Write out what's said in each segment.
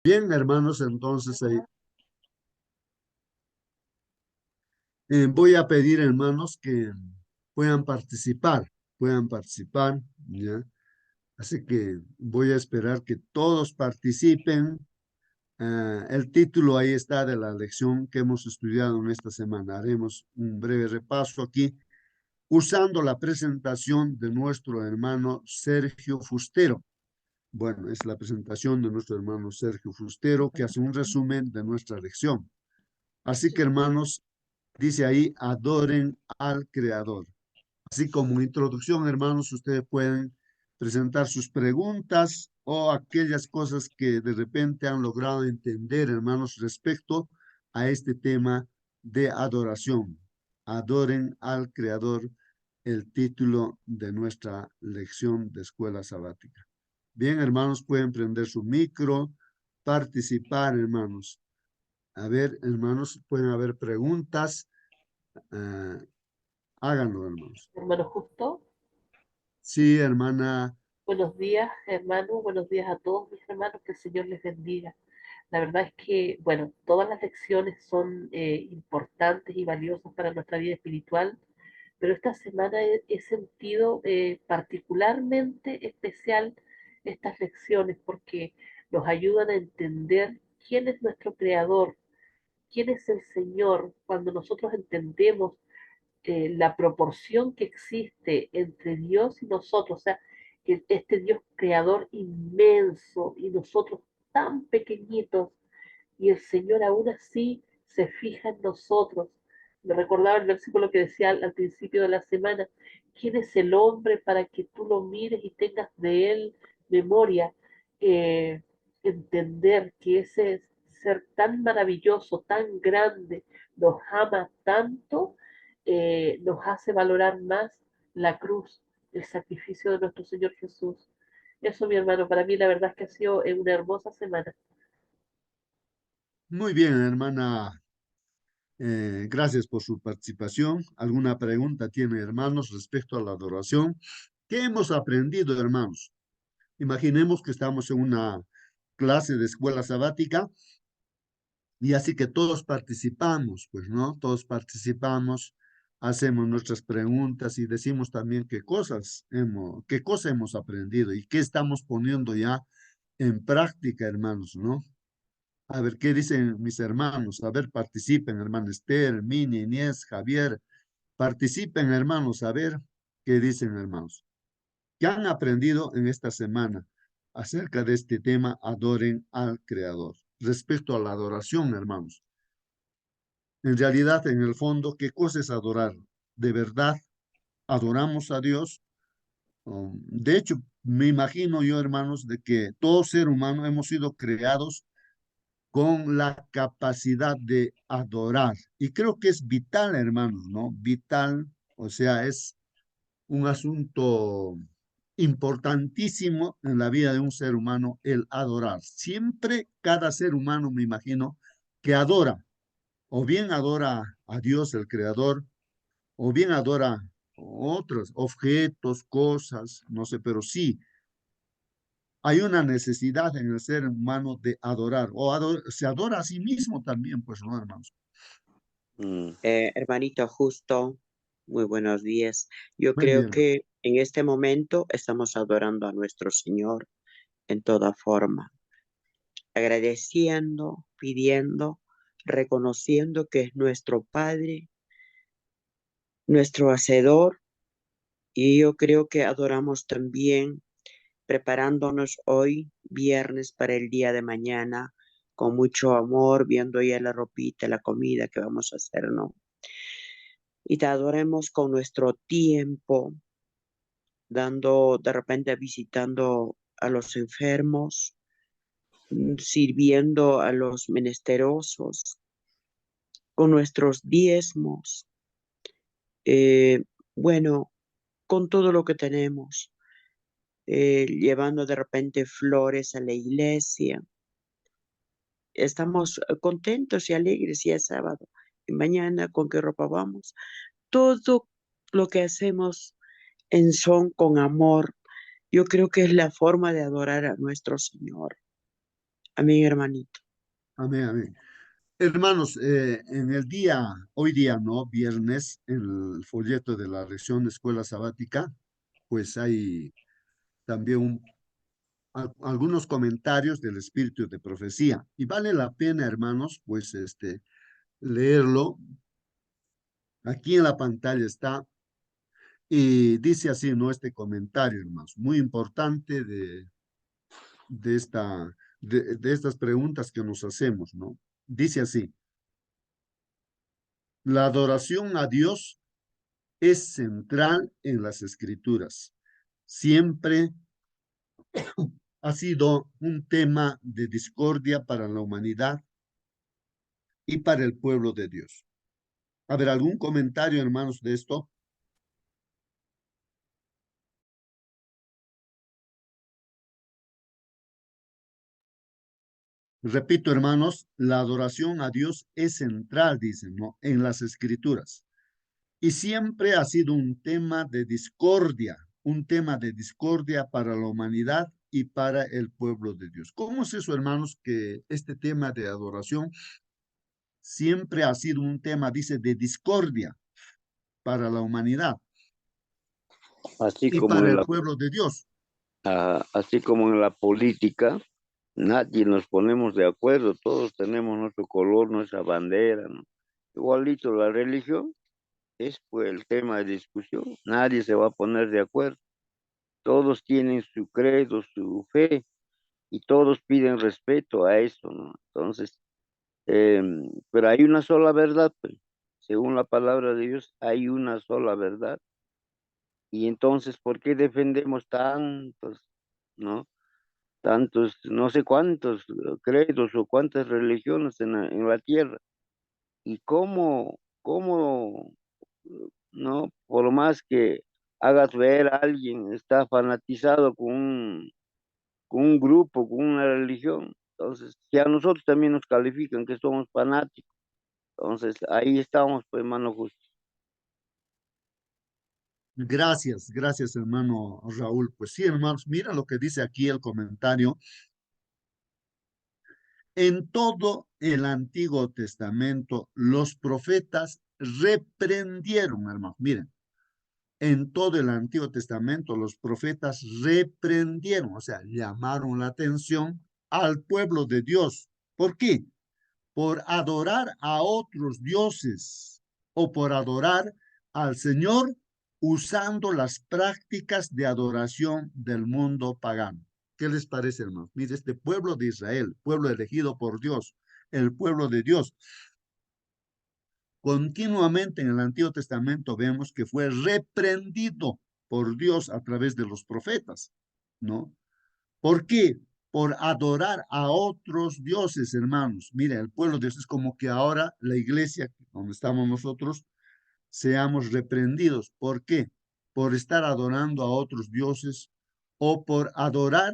Bien, hermanos, entonces voy a pedir, hermanos, que puedan participar, ¿ya? Así que voy a esperar que todos participen. El título ahí está de la lección que hemos estudiado en esta semana. Haremos un breve repaso aquí usando la presentación de nuestro hermano Sergio Fustero. Bueno, es la presentación de nuestro hermano Sergio Fustero que hace un resumen de nuestra lección. Así que, hermanos, dice ahí, adoren al Creador. Así como introducción, hermanos, ustedes pueden presentar sus preguntas o aquellas cosas que de repente han logrado entender, hermanos, respecto a este tema de adoración. Adoren al Creador, el título de nuestra lección de escuela sabática. Bien, hermanos, pueden prender su micro, participar, hermanos. A ver, hermanos, pueden haber preguntas. ah, Háganlo, hermanos. Hermano Justo, Sí, hermana. buenos días, hermano, buenos días a todos mis hermanos, que el Señor les bendiga. La verdad es que, bueno, todas las lecciones son importantes y valiosas para nuestra vida espiritual, pero esta semana he sentido particularmente especial estas lecciones porque nos ayudan a entender quién es nuestro Creador, quién es el Señor, cuando nosotros entendemos la proporción que existe entre Dios y nosotros, o sea, este Dios creador inmenso y nosotros tan pequeñitos, y el Señor aún así se fija en nosotros. Me recordaba el versículo que decía al principio de la semana, ¿quién es el hombre para que tú lo mires y tengas de él memoria? Eh, Entender que ese ser tan maravilloso, tan grande, nos ama tanto, nos hace valorar más la cruz, el sacrificio de nuestro Señor Jesús. Eso, mi hermano, para mí la verdad es que ha sido una hermosa semana. Muy bien, hermana. Gracias por su participación. ¿Alguna pregunta tiene, hermanos, respecto a la adoración? ¿Qué hemos aprendido, hermanos? Imaginemos que estamos en una clase de escuela sabática y así que todos participamos, pues, ¿no? Todos participamos, hacemos nuestras preguntas y decimos también qué cosa hemos aprendido y qué estamos poniendo ya en práctica, hermanos, ¿no? A ver, ¿qué dicen mis hermanos? A ver, participen, hermano Esther, Mini, Inés, Javier. Participen, hermanos, a ver qué dicen, hermanos. ¿Qué han aprendido en esta semana acerca de este tema? Adoren al Creador. Respecto a la adoración, hermanos. En realidad, en el fondo, ¿qué cosa es adorar? ¿De verdad adoramos a Dios? De hecho, me imagino yo, hermanos, de que todo ser humano hemos sido creados con la capacidad de adorar. Y creo que es vital, hermanos, ¿no? Vital, o sea, es un asunto importantísimo en la vida de un ser humano el adorar. Siempre cada ser humano, me imagino, que adora, o bien adora a Dios, el Creador, o bien adora otros objetos, cosas, no sé, pero sí hay una necesidad en el ser humano de adorar, se adora a sí mismo también, pues, ¿no, hermanos? Hermanito Justo, muy buenos días. Yo Buen creo día, hermano. que en este momento estamos adorando a nuestro Señor en toda forma, agradeciendo, pidiendo, reconociendo que es nuestro Padre, nuestro Hacedor, y yo creo que adoramos también preparándonos hoy, viernes, para el día de mañana, con mucho amor, viendo ya la ropita, la comida que vamos a hacer, ¿no? Y te adoremos con nuestro tiempo, dando, de repente visitando a los enfermos, sirviendo a los menesterosos, con nuestros diezmos, eh, bueno, con todo lo que tenemos, llevando de repente flores a la iglesia. Estamos contentos y alegres y es sábado. Y mañana, ¿con qué ropa vamos? Todo lo que hacemos en son con amor, yo creo que es la forma de adorar a nuestro Señor. Amén, hermanito. Amén, amén. Hermanos, en el día, hoy día, ¿no? Viernes, en el folleto de la lección de escuela sabática, pues hay también algunos comentarios del espíritu de profecía. Y vale la pena, hermanos, pues leerlo. Aquí en la pantalla está. Y dice así, ¿no? Este comentario, hermanos, muy importante de, esta, de estas preguntas que nos hacemos, ¿no? Dice así, la adoración a Dios es central en las escrituras. Siempre ha sido un tema de discordia para la humanidad y para el pueblo de Dios. A ver, ¿algún comentario, hermanos, de esto? Repito, hermanos, la adoración a Dios es central, dicen, ¿no? En las escrituras. Y siempre ha sido un tema de discordia para la humanidad y para el pueblo de Dios. ¿Cómo es eso, hermanos, que este tema de adoración siempre ha sido un tema, dice, de discordia para la humanidad Así y como para en el la, pueblo de Dios? así como en la política, nadie nos ponemos de acuerdo, todos tenemos nuestro color, nuestra bandera, ¿no? Igualito la religión es pues el tema de discusión, nadie se va a poner de acuerdo, todos tienen su credo, su fe y todos piden respeto a eso, ¿no? Entonces, pero hay una sola verdad, pues, según la palabra de Dios, hay una sola verdad. Y entonces, ¿por qué defendemos tantos, no? Tantos, no sé cuántos credos o cuántas religiones en la tierra? Y cómo, no, por más que hagas ver a alguien, está fanatizado con un grupo, con una religión, entonces, si a nosotros también nos califican que somos fanáticos, entonces ahí estamos, pues, hermano Justo. Gracias, gracias, hermano Raúl. Pues sí, hermanos, mira lo que dice aquí el comentario. En todo el Antiguo Testamento, los profetas reprendieron, hermanos. Miren, en todo el Antiguo Testamento, los profetas reprendieron, o sea, llamaron la atención al pueblo de Dios. ¿Por qué? Por adorar a otros dioses o por adorar al Señor usando las prácticas de adoración del mundo pagano. ¿Qué les parece, hermanos? Mire, este pueblo de Israel, pueblo elegido por Dios, el pueblo de Dios, continuamente en el Antiguo Testamento vemos que fue reprendido por Dios a través de los profetas, ¿no? ¿Por qué? Por adorar a otros dioses, hermanos. Mira, el pueblo de Dios es como que ahora la iglesia, donde estamos nosotros, seamos reprendidos. ¿Por qué? Por estar adorando a otros dioses o por adorar,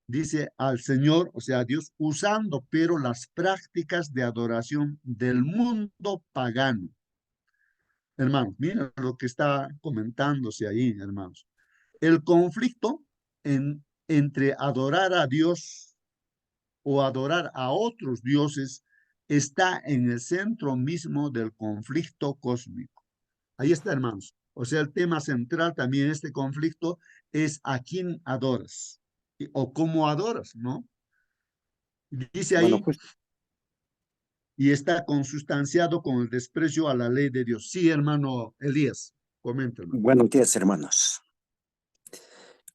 dice, al Señor, o sea, a Dios, usando, pero las prácticas de adoración del mundo pagano. Hermanos, miren lo que está comentándose ahí, hermanos. El conflicto entre adorar a Dios o adorar a otros dioses está en el centro mismo del conflicto cósmico. Ahí está, hermanos. O sea, el tema central también en este conflicto es a quién adoras o cómo adoras, ¿no? Dice Bueno, ahí, justo. y está consustanciado con el desprecio a la ley de Dios. Sí, hermano Elías, coméntalo. Buenos días, hermanos.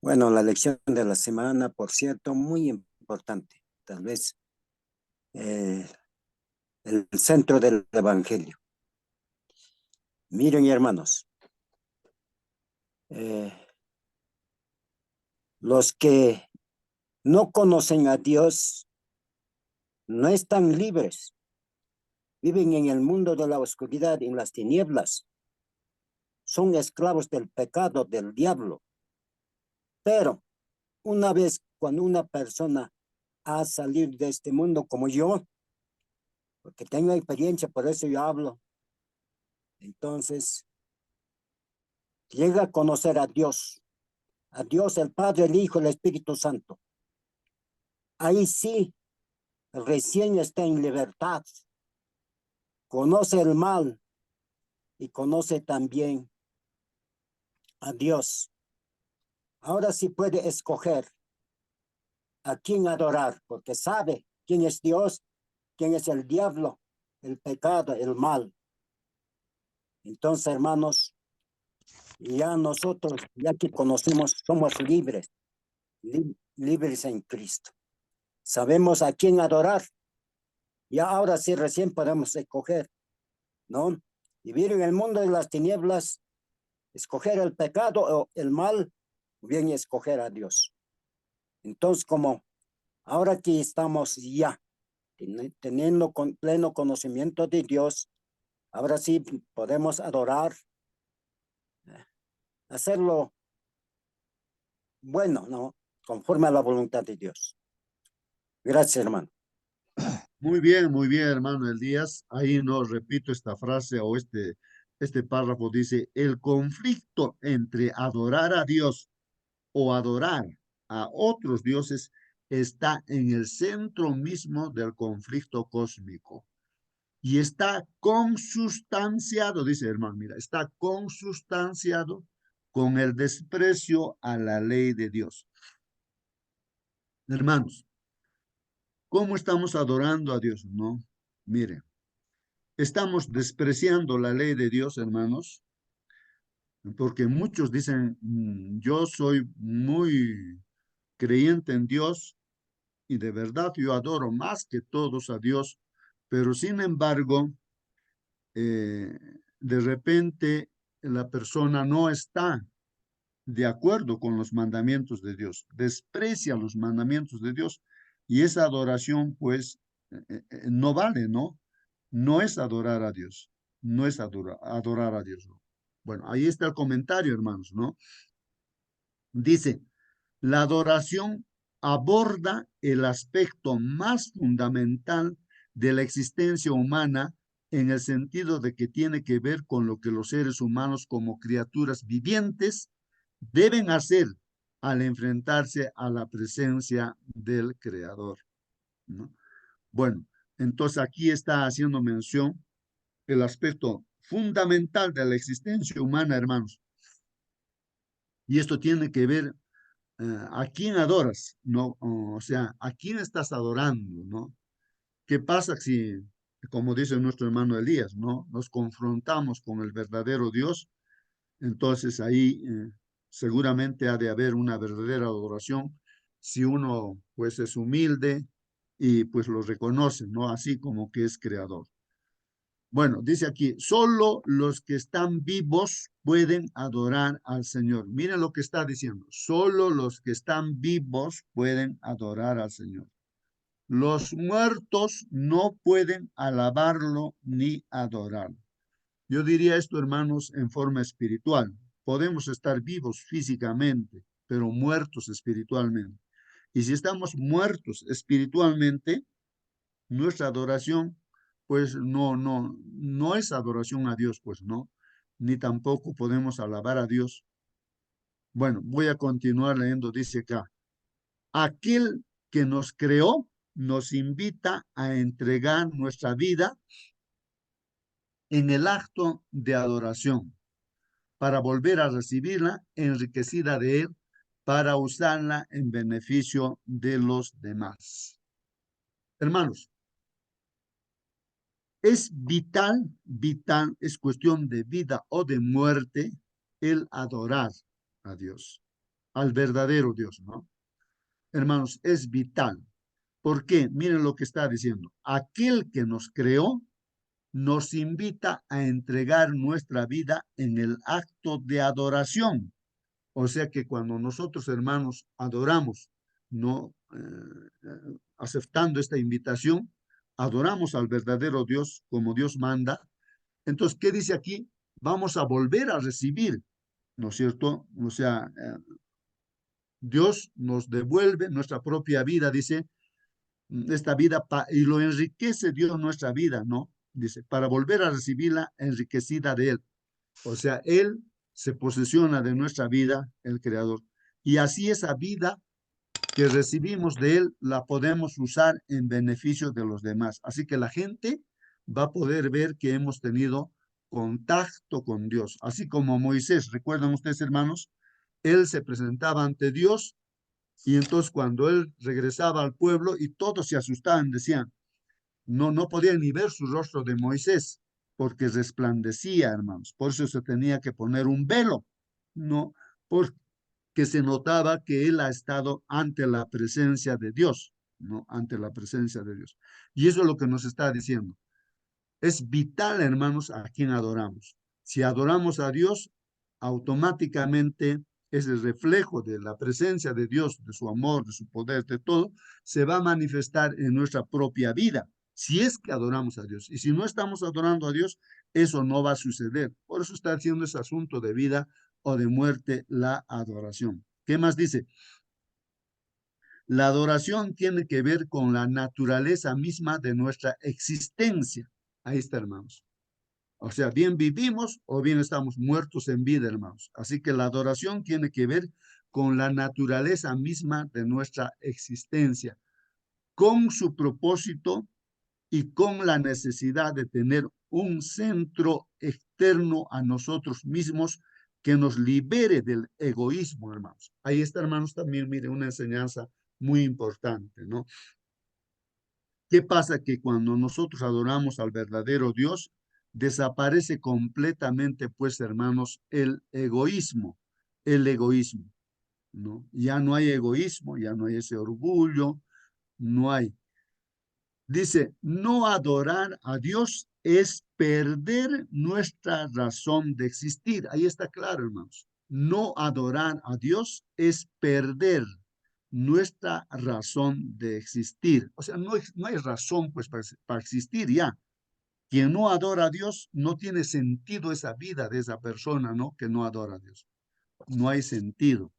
Bueno, la lección de la semana, por cierto, muy importante. Tal vez eh, el centro del Evangelio. Miren, hermanos, eh, los que no conocen a Dios no están libres. Viven en el mundo de la oscuridad, en las tinieblas. Son esclavos del pecado, del diablo. Pero una vez cuando una persona ha salido de este mundo como yo, porque tengo experiencia, por eso yo hablo, entonces llega a conocer a Dios el Padre, el Hijo, el Espíritu Santo. Ahí sí recién está en libertad, conoce el mal y conoce también a Dios. Ahora sí puede escoger a quién adorar, porque sabe quién es Dios, quién es el diablo, el pecado, el mal. Entonces, hermanos, ya nosotros, ya que conocemos, somos libres, libres en Cristo. Sabemos a quién adorar. Y ahora sí recién podemos escoger, ¿no? Vivir en el mundo de las tinieblas, escoger el pecado o el mal, o bien escoger a Dios. Entonces, como ahora que estamos ya teniendo pleno conocimiento de Dios, ahora sí podemos adorar, hacerlo bueno, ¿no? Conforme a la voluntad de Dios. Gracias, hermano. Muy bien, hermano Elías. Ahí no repito esta frase o este párrafo dice, el conflicto entre adorar a Dios o adorar a otros dioses está en el centro mismo del conflicto cósmico. Y está consustanciado, dice hermano, mira, está consustanciado con el desprecio a la ley de Dios. Hermanos, ¿cómo estamos adorando a Dios? No, mire, estamos despreciando la ley de Dios, hermanos, porque muchos dicen, yo soy muy creyente en Dios y de verdad yo adoro más que todos a Dios, pero sin embargo, de repente la persona no está de acuerdo con los mandamientos de Dios, desprecia los mandamientos de Dios y esa adoración pues no vale, ¿no? No es adorar a Dios, no es adorar a Dios. ¿No? Bueno, ahí está el comentario, hermanos, ¿no? Dice, la adoración aborda el aspecto más fundamental de la existencia humana en el sentido de que tiene que ver con lo que los seres humanos como criaturas vivientes deben hacer al enfrentarse a la presencia del Creador, ¿no? Bueno, entonces aquí está haciendo mención el aspecto fundamental de la existencia humana, hermanos. Y esto tiene que ver a quién adoras, ¿no? O sea, a quién estás adorando, ¿no? ¿Qué pasa si, como dice nuestro hermano Elías, ¿no? Nos confrontamos con el verdadero Dios? Entonces ahí seguramente ha de haber una verdadera adoración si uno pues es humilde y pues lo reconoce, ¿no? Así como que es creador. Bueno, dice aquí, solo los que están vivos pueden adorar al Señor. Miren lo que está diciendo, solo los que están vivos pueden adorar al Señor. Los muertos no pueden alabarlo ni adorarlo. Yo diría esto, hermanos, en forma espiritual. Podemos estar vivos físicamente, pero muertos espiritualmente. Y si estamos muertos espiritualmente, nuestra adoración, pues no es adoración a Dios, pues no, ni tampoco podemos alabar a Dios. Bueno, voy a continuar leyendo, dice acá, aquel que nos creó nos invita a entregar nuestra vida en el acto de adoración para volver a recibirla enriquecida de Él, para usarla en beneficio de los demás. Hermanos, es vital, es cuestión de vida o de muerte el adorar a Dios, al verdadero Dios, ¿no? Hermanos, es vital. ¿Por qué? Miren lo que está diciendo. Aquel que nos creó nos invita a entregar nuestra vida en el acto de adoración. O sea que cuando nosotros, hermanos, adoramos, no aceptando esta invitación, adoramos al verdadero Dios como Dios manda. Entonces, ¿qué dice aquí? Vamos a volver a recibir, ¿no es cierto? O sea, Dios nos devuelve nuestra propia vida, dice, esta vida, y lo enriquece Dios nuestra vida, ¿no? Dice, para volver a recibirla enriquecida de Él. O sea, Él se posesiona de nuestra vida, el Creador. Y así esa vida que recibimos de Él la podemos usar en beneficio de los demás. Así que la gente va a poder ver que hemos tenido contacto con Dios. Así como Moisés, ¿recuerdan ustedes, hermanos? Él se presentaba ante Dios y entonces cuando él regresaba al pueblo y todos se asustaban, decían, no podían ni ver su rostro de Moisés porque resplandecía, hermanos. Por eso se tenía que poner un velo, ¿no? Porque se notaba que él ha estado ante la presencia de Dios, ¿no? Ante la presencia de Dios. Y eso es lo que nos está diciendo. Es vital, hermanos, a quien adoramos. Si adoramos a Dios, automáticamente ese reflejo de la presencia de Dios, de su amor, de su poder, de todo, se va a manifestar en nuestra propia vida, si es que adoramos a Dios. Y si no estamos adorando a Dios, eso no va a suceder. Por eso está haciendo ese asunto de vida o de muerte la adoración. ¿Qué más dice? La adoración tiene que ver con la naturaleza misma de nuestra existencia. Ahí está, hermanos. O sea, bien vivimos o bien estamos muertos en vida, hermanos. Así que la adoración tiene que ver con la naturaleza misma de nuestra existencia, con su propósito y con la necesidad de tener un centro externo a nosotros mismos que nos libere del egoísmo, hermanos. Ahí está, hermanos, también, mire, una enseñanza muy importante, ¿no? ¿Qué pasa? Que cuando nosotros adoramos al verdadero Dios, desaparece completamente, pues, hermanos, el egoísmo, ¿no? Ya no hay egoísmo, ya no hay ese orgullo, no hay. Dice, no adorar a Dios es perder nuestra razón de existir. Ahí está claro, hermanos. No adorar a Dios es perder nuestra razón de existir. O sea, no hay razón pues para existir ya. Quien no adora a Dios, no tiene sentido esa vida de esa persona, ¿no? Que no adora a Dios. No hay sentido.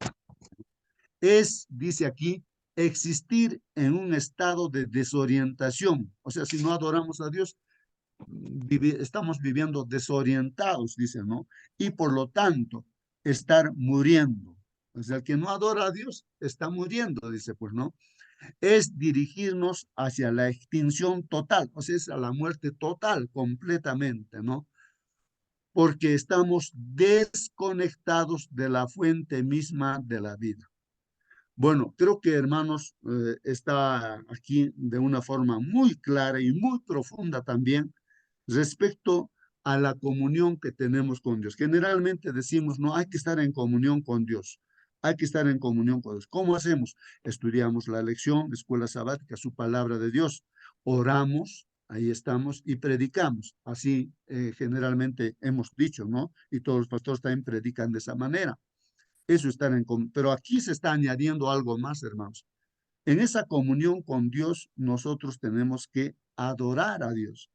Dice aquí, existir en un estado de desorientación. O sea, si no adoramos a Dios, estamos viviendo desorientados, dice, ¿no? Y por lo tanto, estar muriendo. O sea, el que no adora a Dios está muriendo, dice, pues, ¿no? Es dirigirnos hacia la extinción total, o sea, es a la muerte total, completamente, ¿no? Porque estamos desconectados de la fuente misma de la vida. Bueno, creo que, hermanos, está aquí de una forma muy clara y muy profunda también respecto a la comunión que tenemos con Dios. Generalmente decimos, no, hay que estar en comunión con Dios. Hay que estar en comunión con Dios. ¿Cómo hacemos? Estudiamos la lección, escuela sabática, su palabra de Dios. Oramos, ahí estamos, y predicamos. Así generalmente hemos dicho, ¿no? Y todos los pastores también predican de esa manera. Eso estar en comunión. Pero aquí se está añadiendo algo más, hermanos. En esa comunión con Dios, nosotros tenemos que adorar a Dios.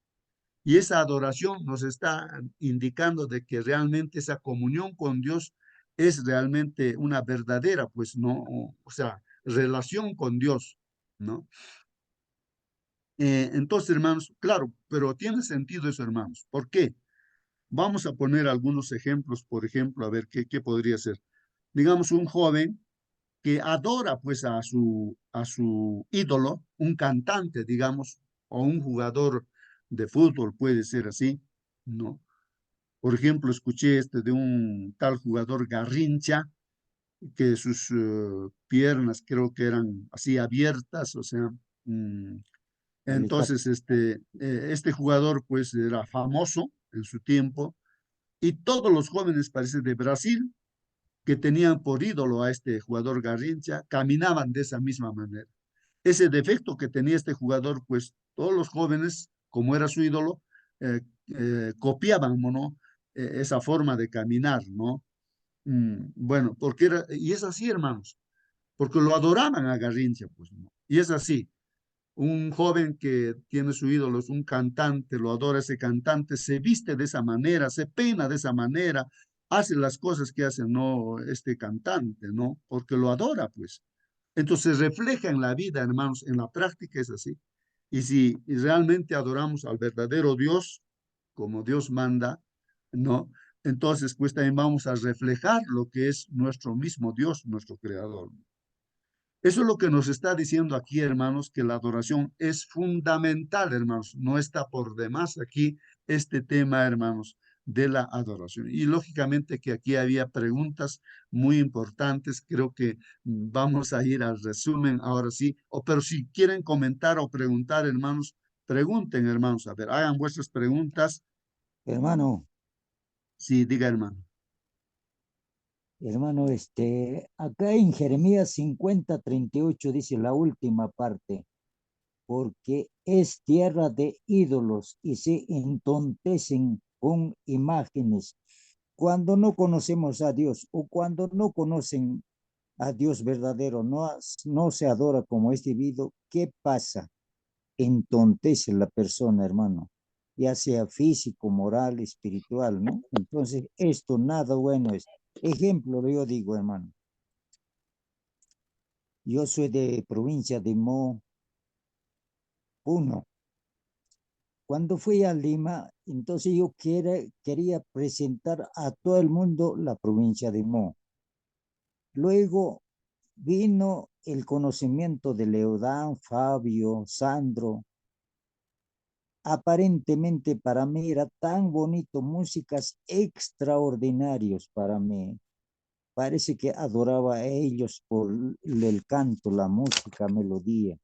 Y esa adoración nos está indicando de que realmente esa comunión con Dios es realmente una verdadera, pues, ¿no? O sea, relación con Dios, ¿no? Entonces, hermanos, claro, pero tiene sentido eso, hermanos. ¿Por qué? Vamos a poner algunos ejemplos, por ejemplo, a ver qué podría ser. Digamos, un joven que adora, pues, a su ídolo, un cantante, digamos, o un jugador de fútbol, puede ser así, ¿no? Por ejemplo, escuché de un tal jugador Garrincha, que sus piernas creo que eran así abiertas, o sea, entonces este jugador pues era famoso en su tiempo y todos los jóvenes, parece, de Brasil, que tenían por ídolo a este jugador Garrincha, caminaban de esa misma manera. Ese defecto que tenía este jugador, pues todos los jóvenes, como era su ídolo, copiaban, ¿no? Esa forma de caminar, ¿no? Bueno, porque y es así, hermanos, porque lo adoraban a Garrincha, pues, ¿no? Y es así. Un joven que tiene su ídolo, es un cantante, lo adora ese cantante, se viste de esa manera, se peina de esa manera, hace las cosas que hace, no, este cantante, ¿no? Porque lo adora, pues. Entonces refleja en la vida, hermanos, en la práctica es así. Y si realmente adoramos al verdadero Dios, como Dios manda, ¿no? Entonces, pues también vamos a reflejar lo que es nuestro mismo Dios, nuestro creador. Eso es lo que nos está diciendo aquí, hermanos, que la adoración es fundamental, hermanos. No está por demás aquí este tema, hermanos, de la adoración. Y lógicamente que aquí había preguntas muy importantes. Creo que vamos a ir al resumen ahora sí. Pero si quieren comentar o preguntar, hermanos, pregunten, hermanos. A ver, hagan vuestras preguntas. Hermano, Sí, diga, hermano. hermano, acá en Jeremías 50:38 dice la última parte, porque es tierra de ídolos y se entontecen con imágenes. Cuando no conocemos a Dios o cuando no conocen a Dios verdadero, no se adora como es debido, ¿qué pasa? Entontece la persona, hermano, ya sea físico, moral, espiritual, ¿no? Entonces, esto nada bueno es. Ejemplo, yo digo, hermano, yo soy de provincia de Puno. Cuando fui a Lima, entonces yo quería presentar a todo el mundo la provincia de Mo. Luego vino el conocimiento de Leodán, Fabio, Sandro. Aparentemente para mí era tan bonito, músicas extraordinarios para mí. Parece que adoraba a ellos por el canto, la música, melodía.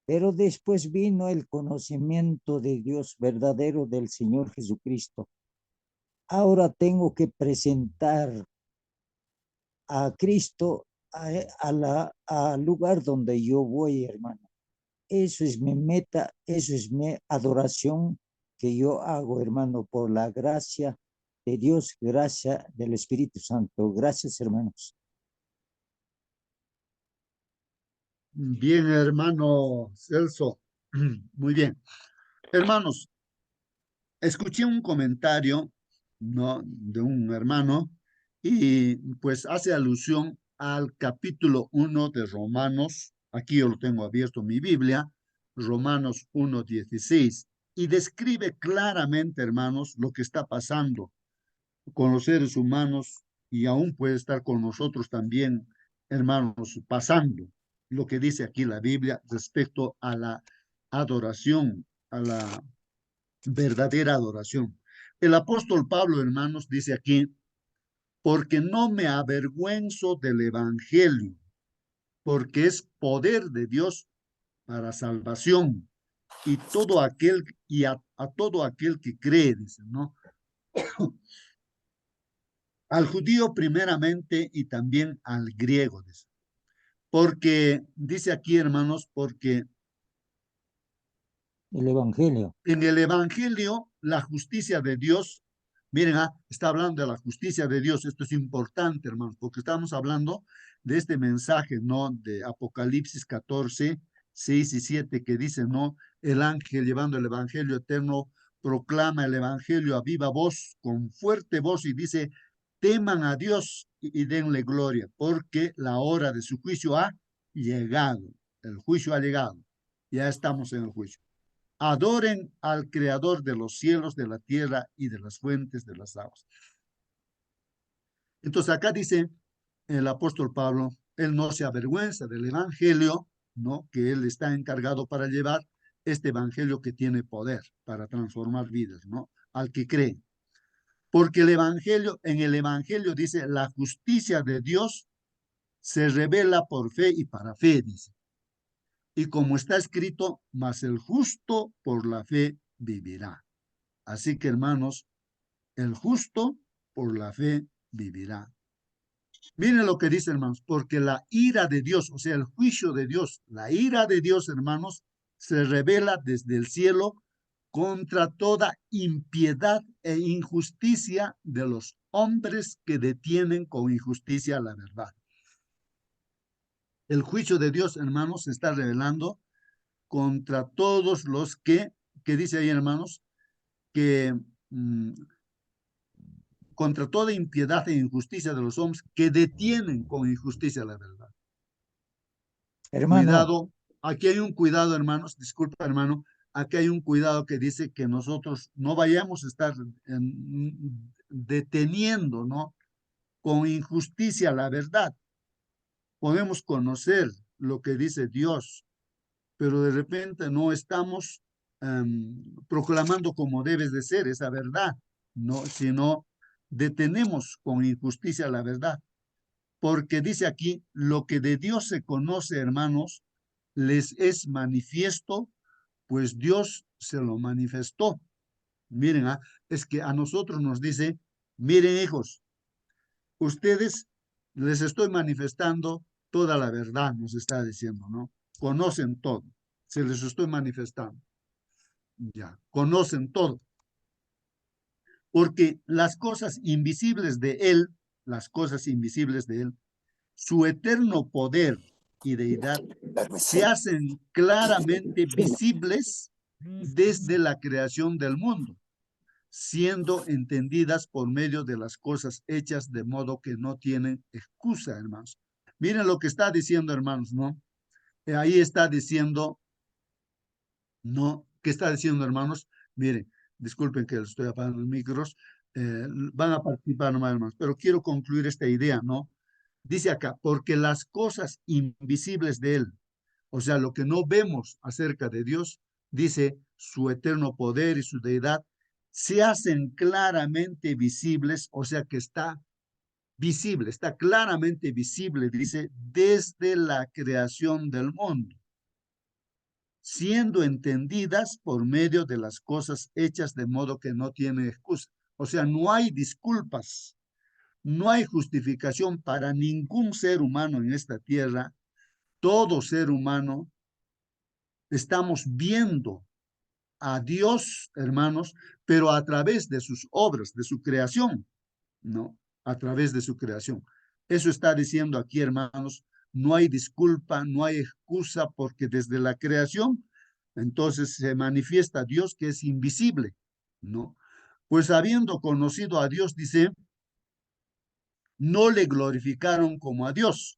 Pero después vino el conocimiento de Dios verdadero del Señor Jesucristo. Ahora tengo que presentar a Cristo al lugar donde yo voy, hermano. Eso es mi meta, eso es mi adoración que yo hago, hermano, por la gracia de Dios, gracia del Espíritu Santo. Gracias, hermanos. Bien, hermano Celso. Muy bien. Hermanos, escuché un comentario, ¿no?, de un hermano y pues hace alusión al capítulo 1 de Romanos. Aquí yo lo tengo abierto en mi Biblia, Romanos 1:16, y describe claramente, hermanos, lo que está pasando con los seres humanos y aún puede estar con nosotros también, hermanos, pasando lo que dice aquí la Biblia respecto a la adoración, a la verdadera adoración. El apóstol Pablo, hermanos, dice aquí, porque no me avergüenzo del evangelio, porque es poder de Dios para salvación y todo aquel a todo aquel que cree, dice, ¿no? Al judío primeramente y también al griego, dice. Porque dice aquí, hermanos, porque El Evangelio. en el Evangelio, la justicia de Dios, miren, está hablando de la justicia de Dios. Esto es importante, hermanos, porque estamos hablando de este mensaje, ¿no? De Apocalipsis 14, 6 y 7, que dice, ¿no? El ángel llevando el Evangelio eterno proclama el Evangelio a viva voz, con fuerte voz, y dice, teman a Dios y denle gloria, porque la hora de su juicio ha llegado. El juicio ha llegado. Ya estamos en el juicio. Adoren al Creador de los cielos, de la tierra y de las fuentes de las aguas. Entonces acá dice el apóstol Pablo, él no se avergüenza del evangelio, ¿no?, que él está encargado para llevar, este evangelio que tiene poder para transformar vidas, ¿no?, al que cree. Porque el evangelio, en el evangelio dice, la justicia de Dios se revela por fe y para fe, dice. Y como está escrito, mas el justo por la fe vivirá. Así que, hermanos, el justo por la fe vivirá. Miren lo que dice, hermanos, porque la ira de Dios, o sea, el juicio de Dios, la ira de Dios, hermanos, se revela desde el cielo contra toda impiedad e injusticia de los hombres que detienen con injusticia la verdad. El juicio de Dios, hermanos, se está revelando contra todos los que dice ahí, hermanos, que contra toda impiedad e injusticia de los hombres que detienen con injusticia la verdad. Hermano, Cuidado, aquí hay un cuidado, hermanos, disculpa, hermano, aquí hay un cuidado que dice que nosotros no vayamos a estar deteniendo, ¿no?, con injusticia la verdad. Podemos conocer lo que dice Dios, pero de repente no estamos proclamando como debe de ser esa verdad, no, sino detenemos con injusticia la verdad, porque dice aquí, lo que de Dios se conoce, hermanos, les es manifiesto, pues Dios se lo manifestó. Miren, es que a nosotros nos dice, miren hijos, ustedes les estoy manifestando toda la verdad, nos está diciendo, ¿no? Conocen todo, se les estoy manifestando, ya, conocen todo, porque las cosas invisibles de Él, las cosas invisibles de Él, su eterno poder y deidad se hacen claramente visibles desde la creación del mundo, siendo entendidas por medio de las cosas hechas de modo que no tienen excusa, hermanos. Miren lo que está diciendo, hermanos, ¿no? Ahí está diciendo, ¿no? ¿Qué está diciendo, hermanos? Miren, disculpen que estoy apagando los micros, van a participar nomás, hermanos, pero quiero concluir esta idea, ¿no? Dice acá, porque las cosas invisibles de Él, o sea, lo que no vemos acerca de Dios, dice su eterno poder y su deidad, se hacen claramente visibles, o sea que está visible, está claramente visible, dice, desde la creación del mundo, siendo entendidas por medio de las cosas hechas de modo que no tiene excusa. O sea, no hay disculpas, no hay justificación para ningún ser humano en esta tierra. Todo ser humano estamos viendo a Dios, hermanos, pero a través de sus obras, de su creación, ¿no? A través de su creación. Eso está diciendo aquí, hermanos, no hay disculpa, no hay excusa, porque desde la creación, entonces se manifiesta Dios que es invisible, ¿no? Pues habiendo conocido a Dios, dice, no le glorificaron como a Dios.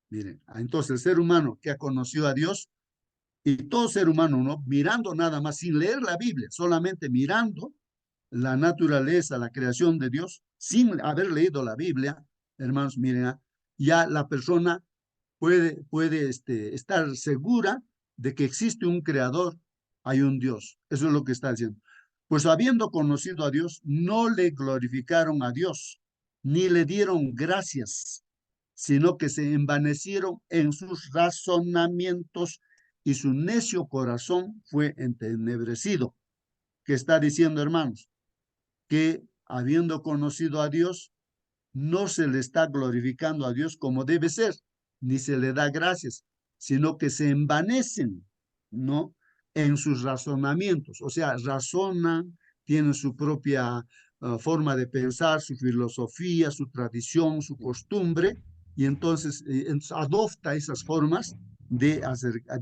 Miren, entonces el ser humano que ha conocido a Dios, y todo ser humano, ¿no? Mirando nada más, sin leer la Biblia, solamente mirando la naturaleza, la creación de Dios, sin haber leído la Biblia, hermanos, miren, ya la persona puede estar segura de que existe un creador, hay un Dios. Eso es lo que está diciendo. Pues habiendo conocido a Dios, no le glorificaron a Dios, ni le dieron gracias, sino que se envanecieron en sus razonamientos y su necio corazón fue entenebrecido. ¿Qué está diciendo, hermanos? Que habiendo conocido a Dios, no se le está glorificando a Dios como debe ser, ni se le da gracias, sino que se envanecen, ¿no? En sus razonamientos, o sea, razonan, tienen su propia forma de pensar, su filosofía, su tradición, su costumbre, y entonces, adopta esas formas de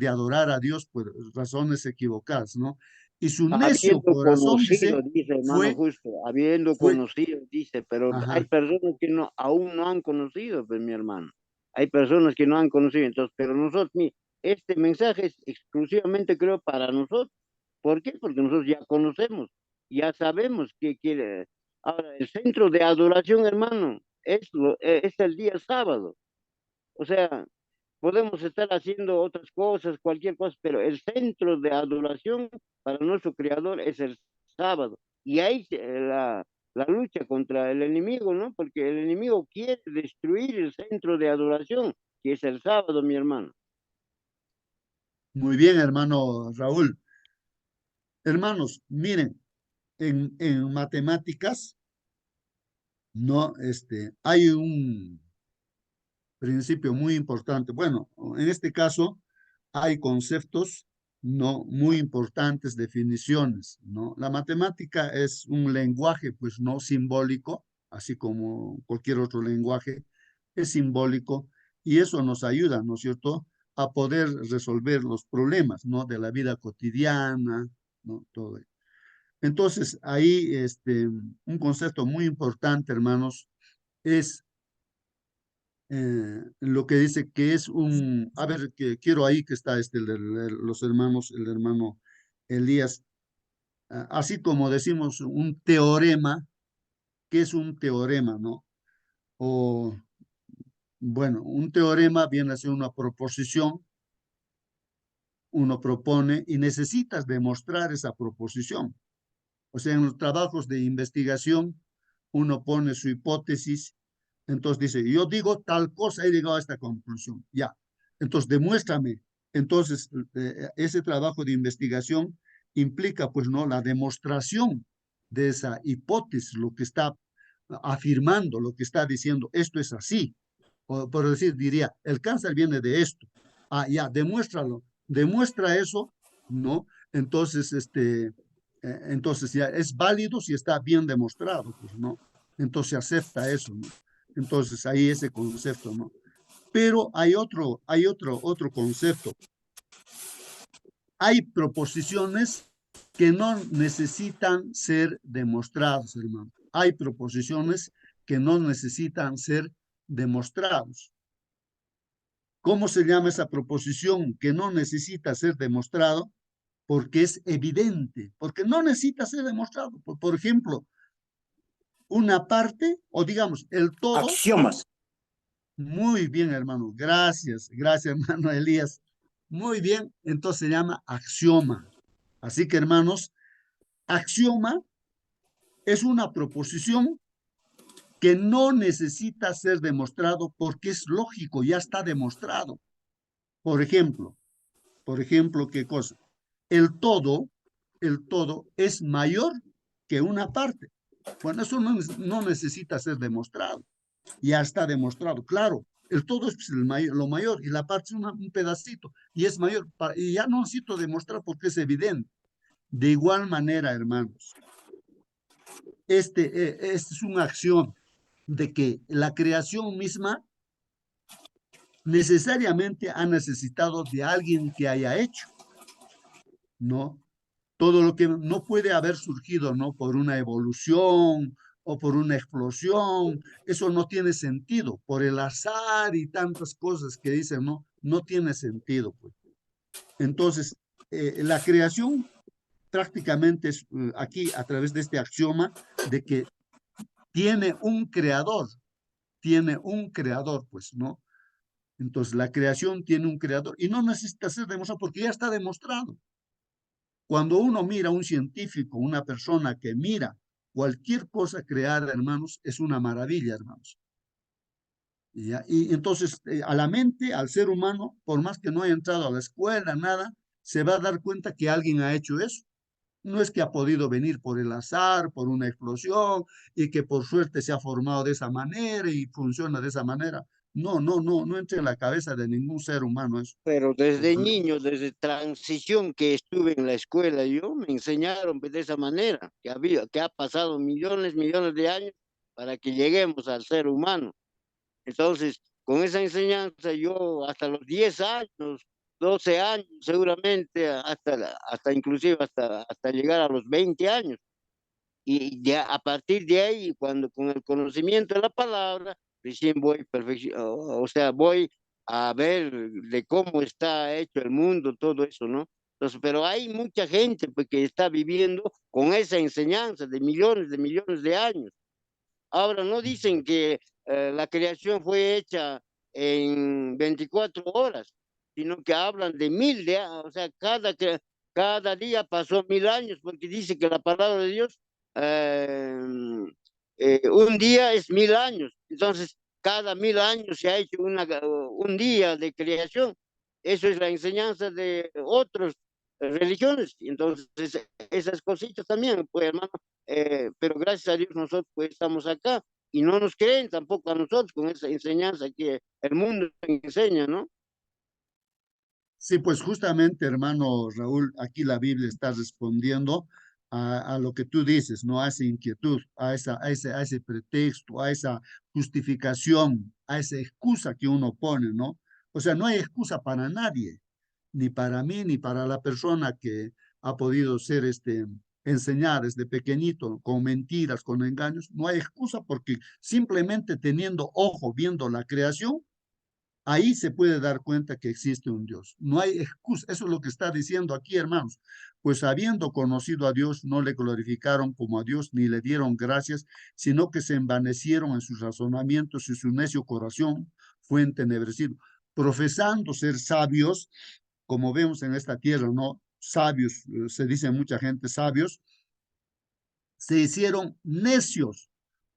adorar a Dios por razones equivocadas, ¿no? Y su necio Habiendo corazón, conocido, dice, dice hermano fue, justo, habiendo fue, conocido, dice, pero hay ajá, personas que no, aún no han conocido, pues mi hermano. Hay personas que no han conocido, entonces, pero nosotros, este mensaje es exclusivamente, creo, para nosotros. ¿Por qué? Porque nosotros ya conocemos, ya sabemos qué quiere. Ahora, el centro de adoración, hermano, es el día sábado. O sea, podemos estar haciendo otras cosas, cualquier cosa, pero el centro de adoración para nuestro Creador es el sábado. Y ahí la lucha contra el enemigo, ¿no? Porque el enemigo quiere destruir el centro de adoración, que es el sábado, mi hermano. muy bien, hermano Raúl. Hermanos, miren, en matemáticas, no, hay un principio muy importante. Bueno, en este caso, hay conceptos no muy importantes, definiciones, ¿no? La matemática es un lenguaje, pues, no simbólico, así como cualquier otro lenguaje, es simbólico, y eso nos ayuda, ¿no es cierto?, a poder resolver los problemas, ¿no?, de la vida cotidiana, ¿no? Todo ello. Entonces, ahí un concepto muy importante, hermanos, es lo que dice que es a ver, que quiero ahí que está los hermanos, el hermano Elías, así como decimos un teorema, ¿qué es un teorema, no? O Bueno, un teorema viene a ser una proposición, uno propone y necesitas demostrar esa proposición. O sea, en los trabajos de investigación, uno pone su hipótesis, entonces dice, yo digo tal cosa, he llegado a esta conclusión, ya. Entonces, demuéstrame. Entonces, ese trabajo de investigación implica, pues, ¿no?, la demostración de esa hipótesis, lo que está afirmando, lo que está diciendo, esto es así. O, por decir, diría, el cáncer viene de esto. Ah, ya, demuéstralo. Demuestra eso, ¿no? Entonces, entonces ya es válido si está bien demostrado, pues, ¿no? Entonces acepta eso, ¿no? Entonces ahí ese concepto, ¿no? Pero otro concepto. Hay proposiciones que no necesitan ser demostradas, hermano. Hay proposiciones que no necesitan ser demostrados. ¿Cómo se llama esa proposición que no necesita ser demostrado? Porque es evidente, porque no necesita ser demostrado. Por ejemplo, una parte, o digamos, el todo. Axiomas. Muy bien, hermano. Gracias, gracias, hermano Elías. Muy bien, entonces se llama axioma. Así que, hermanos, axioma es una proposición que no necesita ser demostrado porque es lógico, ya está demostrado. Por ejemplo, ¿qué cosa? El todo, el todo es mayor que una parte. Bueno, eso no necesita ser demostrado. Ya está demostrado. Claro, el todo es lo mayor y la parte es un pedacito y es mayor. Y ya no necesito demostrar porque es evidente. De igual manera, hermanos, este es una acción de que la creación misma necesariamente ha necesitado de alguien que haya hecho, ¿no? Todo lo que no puede haber surgido, ¿no?, por una evolución o por una explosión, eso no tiene sentido, por el azar y tantas cosas que dicen, no, no tiene sentido, pues. Entonces, la creación prácticamente es aquí a través de este axioma de que tiene un creador, pues, ¿no? Entonces, la creación tiene un creador y no necesita ser demostrado porque ya está demostrado. Cuando uno mira a un científico, una persona que mira cualquier cosa creada, hermanos, es una maravilla, hermanos. ¿Ya? Y entonces, a la mente, al ser humano, por más que no haya entrado a la escuela, nada, se va a dar cuenta que alguien ha hecho eso. No es que ha podido venir por el azar, por una explosión, y que por suerte se ha formado de esa manera y funciona de esa manera. No, no, no, no entra en la cabeza de ningún ser humano eso. Pero desde niño, desde transición que estuve en la escuela, yo me enseñaron pues, de esa manera, que ha pasado millones, millones de años para que lleguemos al ser humano. Entonces, con esa enseñanza, yo hasta los 10 años, 12 años, seguramente, hasta inclusive hasta llegar a los 20 años. Y ya a partir de ahí, cuando con el conocimiento de la palabra, recién voy o sea, voy a ver de cómo está hecho el mundo, todo eso, ¿no? Entonces, pero hay mucha gente pues, que está viviendo con esa enseñanza de millones de años. Ahora, no dicen que la creación fue hecha en 24 horas, sino que hablan de 1000 o sea, cada día pasó 1000 años, porque dice que la palabra de Dios, eh, un día es 1000 años. Entonces, cada 1000 años se ha hecho un día de creación. Eso es la enseñanza de otras religiones. Entonces, esas cositas también, pues, hermano, pero gracias a Dios nosotros pues estamos acá y no nos creen tampoco a nosotros con esa enseñanza que el mundo enseña, ¿no? Sí, pues justamente, hermano Raúl, aquí la Biblia está respondiendo a lo que tú dices, ¿no? A esa inquietud, a ese pretexto, a esa justificación, a esa excusa que uno pone, ¿no? O sea, no hay excusa para nadie, ni para mí, ni para la persona que ha podido ser enseñar desde pequeñito con mentiras, con engaños. No hay excusa porque simplemente teniendo ojo, viendo la creación, ahí se puede dar cuenta que existe un Dios. No hay excusa. Eso es lo que está diciendo aquí, hermanos. Pues habiendo conocido a Dios, no le glorificaron como a Dios, ni le dieron gracias, sino que se envanecieron en sus razonamientos y su necio corazón fue entenebrecido, profesando ser sabios, como vemos en esta tierra, ¿no? Sabios, se dice mucha gente sabios, se hicieron necios,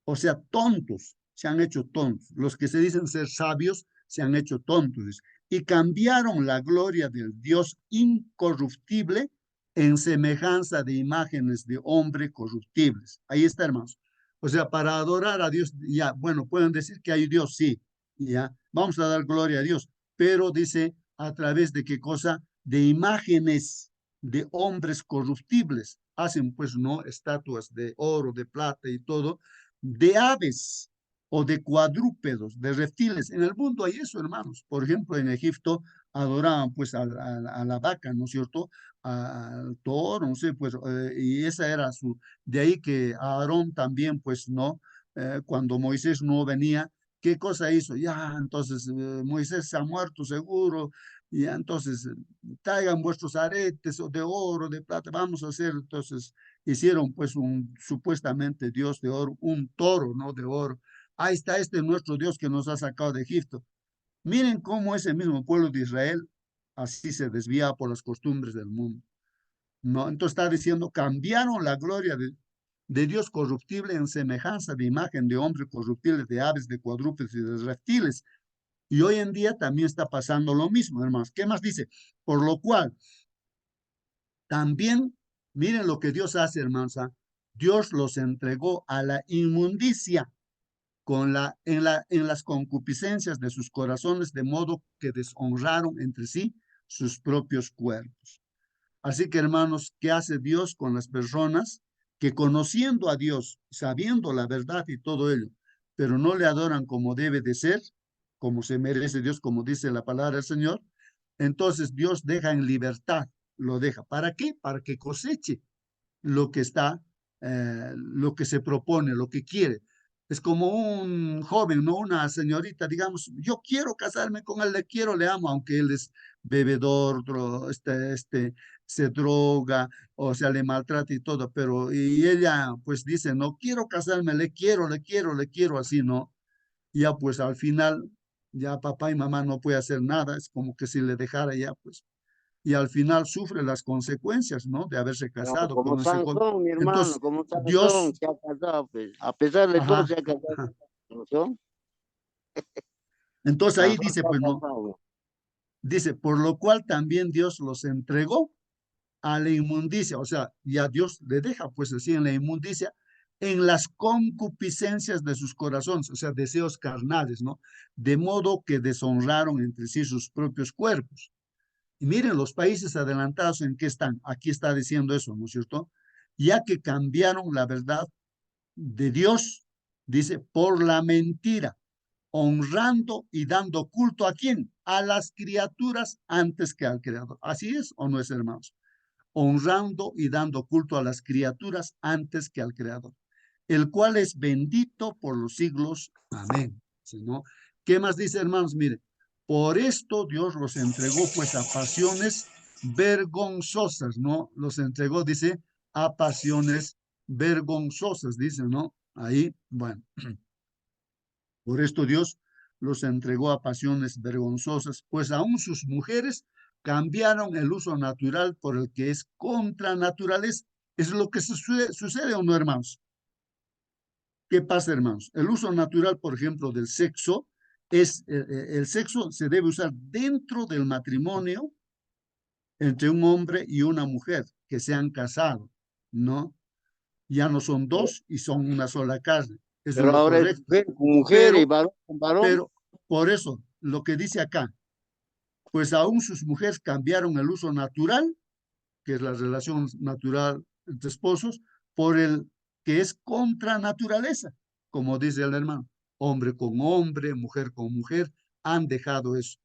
o sea, tontos, se han hecho tontos. Los que se dicen ser sabios se han hecho tontos. Y cambiaron la gloria del Dios incorruptible en semejanza de imágenes de hombre corruptibles. Ahí está, hermanos. O sea, para adorar a Dios, ya, bueno, pueden decir que hay Dios, sí, ya, vamos a dar gloria a Dios, pero dice, ¿a través de qué cosa? De imágenes de hombres corruptibles. Hacen, pues, no, estatuas de oro, de plata y todo, de aves o de cuadrúpedos, de reptiles. En el mundo hay eso, hermanos. Por ejemplo, en Egipto adoraban pues a la vaca, ¿no es cierto? Al toro, no sé, pues, y esa era su, de ahí que Aarón también, pues, ¿no? Cuando Moisés no venía, ¿qué cosa hizo? Ya, entonces Moisés se ha muerto seguro, y entonces traigan vuestros aretes de oro, de plata, vamos a hacer, entonces hicieron pues un supuestamente Dios de oro, un toro, ¿no? De oro. Ahí está este nuestro Dios que nos ha sacado de Egipto. Miren cómo ese mismo pueblo de Israel así se desvía por las costumbres del mundo, ¿no? Entonces está diciendo, cambiaron la gloria de Dios corruptible en semejanza de imagen de hombre corruptible, de aves, de cuadrúpedos y de reptiles. Y hoy en día también está pasando lo mismo, hermanos. ¿Qué más dice? Por lo cual, también, miren lo que Dios hace, hermanos. Dios los entregó a la inmundicia en las concupiscencias de sus corazones, de modo que deshonraron entre sí sus propios cuerpos. Así que, hermanos, ¿qué hace Dios con las personas que conociendo a Dios, sabiendo la verdad y todo ello, pero no le adoran como debe de ser, como se merece Dios, como dice la palabra del Señor? Entonces Dios deja en libertad, lo deja. ¿Para qué? Para que coseche lo que está, lo que se propone, lo que quiere. Es como un joven, no una señorita, digamos, yo quiero casarme con él, le quiero, le amo, aunque él es bebedor, se droga, o sea, le maltrata y todo, pero y ella pues dice, no quiero casarme, le quiero, le quiero, le quiero, así, ¿no? Ya pues al final, ya papá y mamá no puede hacer nada, es como que si le dejara ya, pues y al final sufre las consecuencias, ¿no? De haberse No, casado como con ese joven. Sansón, mi hermano, Entonces, como Dios, Sansón se ha casado, pues, a pesar de todo ajá, se ha casado ajá. con Sansón. Entonces ahí Sansón dice, se ha pues no, casado. dice, por lo cual también Dios los entregó a la inmundicia, o sea, ya Dios le deja, pues así, en la inmundicia, en las concupiscencias de sus corazones, o sea, deseos carnales, ¿no? De modo que deshonraron entre sí sus propios cuerpos. Y miren los países adelantados en qué están. Aquí está diciendo eso, ¿no es cierto? Ya que cambiaron la verdad de Dios, dice, por la mentira, honrando y dando culto a quién? A las criaturas antes que al Creador. ¿Así es o no es, hermanos? Honrando y dando culto a las criaturas antes que al Creador, el cual es bendito por los siglos. Amén. ¿Sí, no? ¿Qué más dice, hermanos? Mire, por esto Dios los entregó pues a pasiones vergonzosas, ¿no? Los entregó, dice, a pasiones vergonzosas, dice, ¿no? Ahí, bueno, por esto Dios los entregó a pasiones vergonzosas, pues aún sus mujeres cambiaron el uso natural por el que es contra naturaleza. Es lo que sucede o no, hermanos. ¿Qué pasa, hermanos? El uso natural, por ejemplo, del sexo, es el sexo se debe usar dentro del matrimonio entre un hombre y una mujer que se han casado, ¿no? Ya no son dos y son una sola carne. Eso es Pero lo ahora es correcto. mujer con mujer y Pero, varón con varón. pero, por eso, lo que dice acá, pues aún sus mujeres cambiaron el uso natural, que es la relación natural entre esposos, por el que es contra naturaleza, como dice el hermano. Hombre con hombre, mujer con mujer, han dejado eso.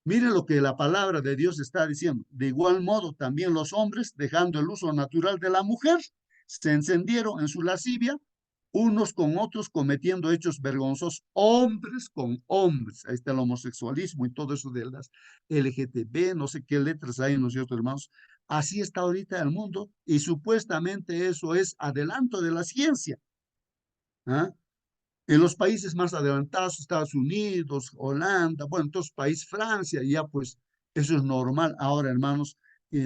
Mire lo que la palabra de Dios está diciendo. De igual modo, también los hombres, dejando el uso natural de la mujer, se encendieron en su lascivia, unos con otros, cometiendo hechos vergonzosos, hombres con hombres. Ahí está el homosexualismo y todo eso de las LGTB, no sé qué letras hay, ¿no es cierto, hermanos? Así está ahorita el mundo y supuestamente eso es adelanto de la ciencia. ¿Ah? En los países más adelantados, Estados Unidos, Holanda, bueno, en todos países, Francia, ya pues eso es normal. Ahora, hermanos,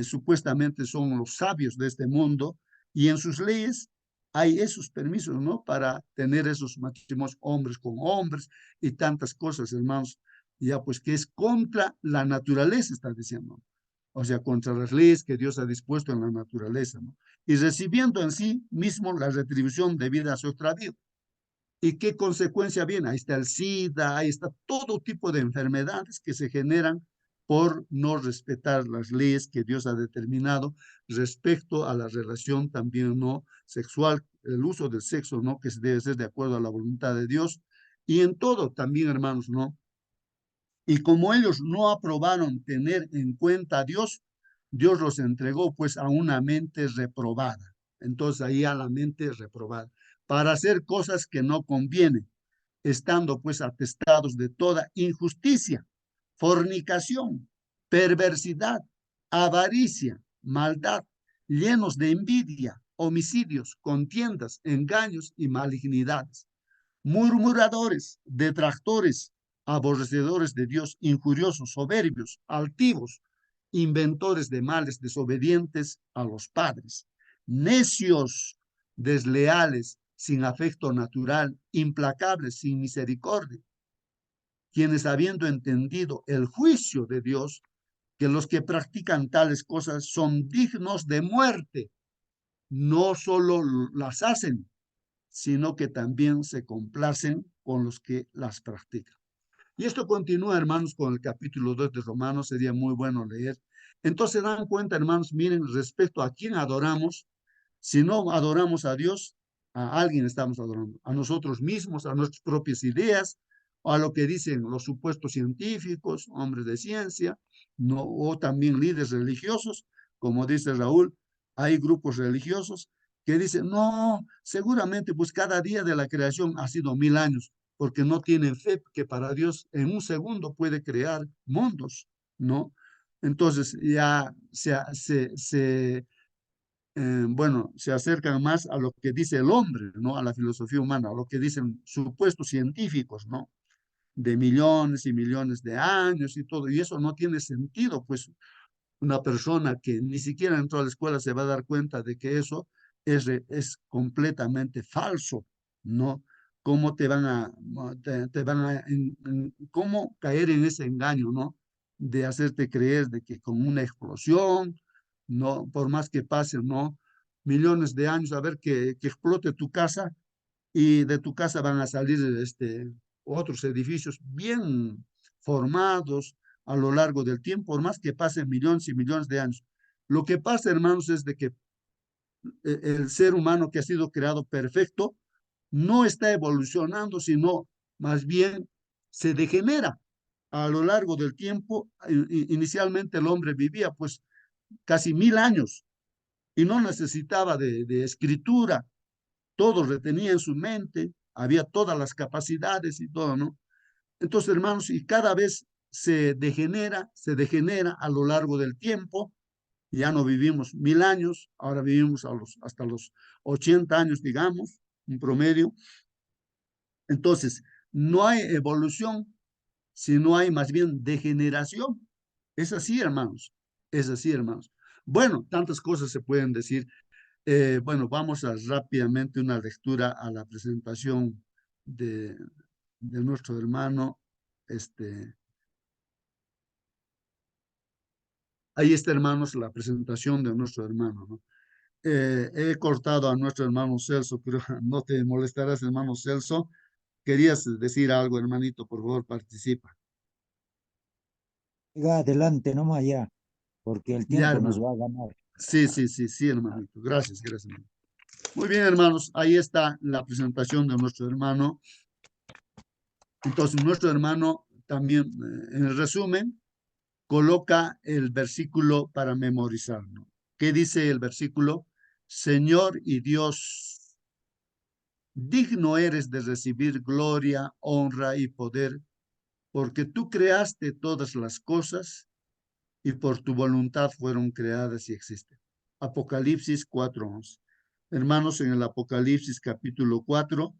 supuestamente son los sabios de este mundo y en sus leyes hay esos permisos, ¿no? Para tener esos matrimonios hombres con hombres y tantas cosas, hermanos, ya pues que es contra la naturaleza, está diciendo. O sea, contra las leyes que Dios ha dispuesto en la naturaleza, ¿no? Y recibiendo en sí mismo la retribución debida a su extravío. ¿Y qué consecuencia viene? Ahí está el SIDA, ahí está todo tipo de enfermedades que se generan por no respetar las leyes que Dios ha determinado respecto a la relación también no sexual, el uso del sexo, ¿no? Que debe ser de acuerdo a la voluntad de Dios. Y en todo también, hermanos, ¿no? Y como ellos no aprobaron tener en cuenta a Dios, Dios los entregó pues a una mente reprobada. Entonces ahí a la mente reprobada, para hacer cosas que no convienen, estando pues atestados de toda injusticia, fornicación, perversidad, avaricia, maldad, llenos de envidia, homicidios, contiendas, engaños y malignidades, murmuradores, detractores, aborrecedores de Dios, injuriosos, soberbios, altivos, inventores de males, desobedientes a los padres, necios, desleales, sin afecto natural, implacables, sin misericordia, quienes habiendo entendido el juicio de Dios, que los que practican tales cosas son dignos de muerte, no solo las hacen, sino que también se complacen con los que las practican. Y esto continúa, hermanos, con el capítulo 2 de Romanos, sería muy bueno leer. Entonces dan cuenta, hermanos, miren, respecto a quién adoramos, si no adoramos a Dios, a alguien estamos adorando, a nosotros mismos, a nuestras propias ideas, o a lo que dicen los supuestos científicos, hombres de ciencia, no, o también líderes religiosos, como dice Raúl, hay grupos religiosos que dicen, no, seguramente pues cada día de la creación ha sido 1000 años, porque no tienen fe que para Dios en un segundo puede crear mundos, ¿no? Entonces ya bueno, se acercan más a lo que dice el hombre, ¿no? A la filosofía humana, a lo que dicen supuestos científicos, ¿no? De millones y millones de años y todo, y eso no tiene sentido, pues una persona que ni siquiera entró a la escuela se va a dar cuenta de que eso es completamente falso, ¿no? ¿Cómo te van a, cómo caer en ese engaño, ¿no? De hacerte creer de que con una explosión, no, por más que pasen, ¿no? Millones de años, a ver que explote tu casa y de tu casa van a salir otros edificios bien formados a lo largo del tiempo, por más que pasen millones y millones de años. Lo que pasa, hermanos, es de que el ser humano que ha sido creado perfecto no está evolucionando, sino más bien se degenera a lo largo del tiempo. Inicialmente el hombre vivía pues casi 1000 años y no necesitaba de escritura, todo retenía en su mente, había todas las capacidades y todo, ¿no? Entonces, hermanos, y cada vez se degenera a lo largo del tiempo, ya no vivimos 1000 años, ahora vivimos hasta los 80 años, digamos, un promedio. Entonces, no hay evolución, sino hay más bien degeneración. Es así, hermanos, es así, hermanos. Bueno, tantas cosas se pueden decir. Bueno, vamos a rápidamente una lectura a la presentación de, de nuestro hermano. Ahí está, hermanos, la presentación de nuestro hermano, ¿no? He cortado a nuestro hermano Celso, pero no te molestarás, hermano Celso. Querías decir algo, hermanito, por favor, participa. Siga adelante, nomás ya, porque el Ya, tiempo nos hermano. va a ganar. Sí, sí, sí, sí, hermanito. Gracias, gracias, hermano. Muy bien, hermanos, ahí está la presentación de nuestro hermano. Entonces, nuestro hermano también, en el resumen, coloca el versículo para memorizar, ¿no? ¿Qué dice el versículo? Señor y Dios, digno eres de recibir gloria, honra y poder, porque tú creaste todas las cosas y por tu voluntad fueron creadas y existen. Apocalipsis 4:11. Hermanos, en el Apocalipsis capítulo 4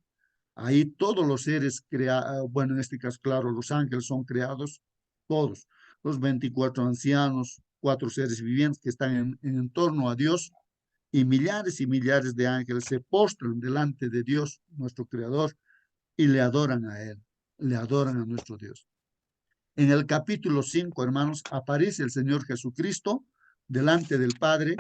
Ahí todos los seres creados, bueno, en este caso, claro, los ángeles son creados, todos, los 24 ancianos, 4 seres vivientes que están en torno a Dios, y millares de ángeles se postran delante de Dios, nuestro Creador, y le adoran a Él, le adoran a nuestro Dios. En el capítulo 5, hermanos, aparece el Señor Jesucristo delante del Padre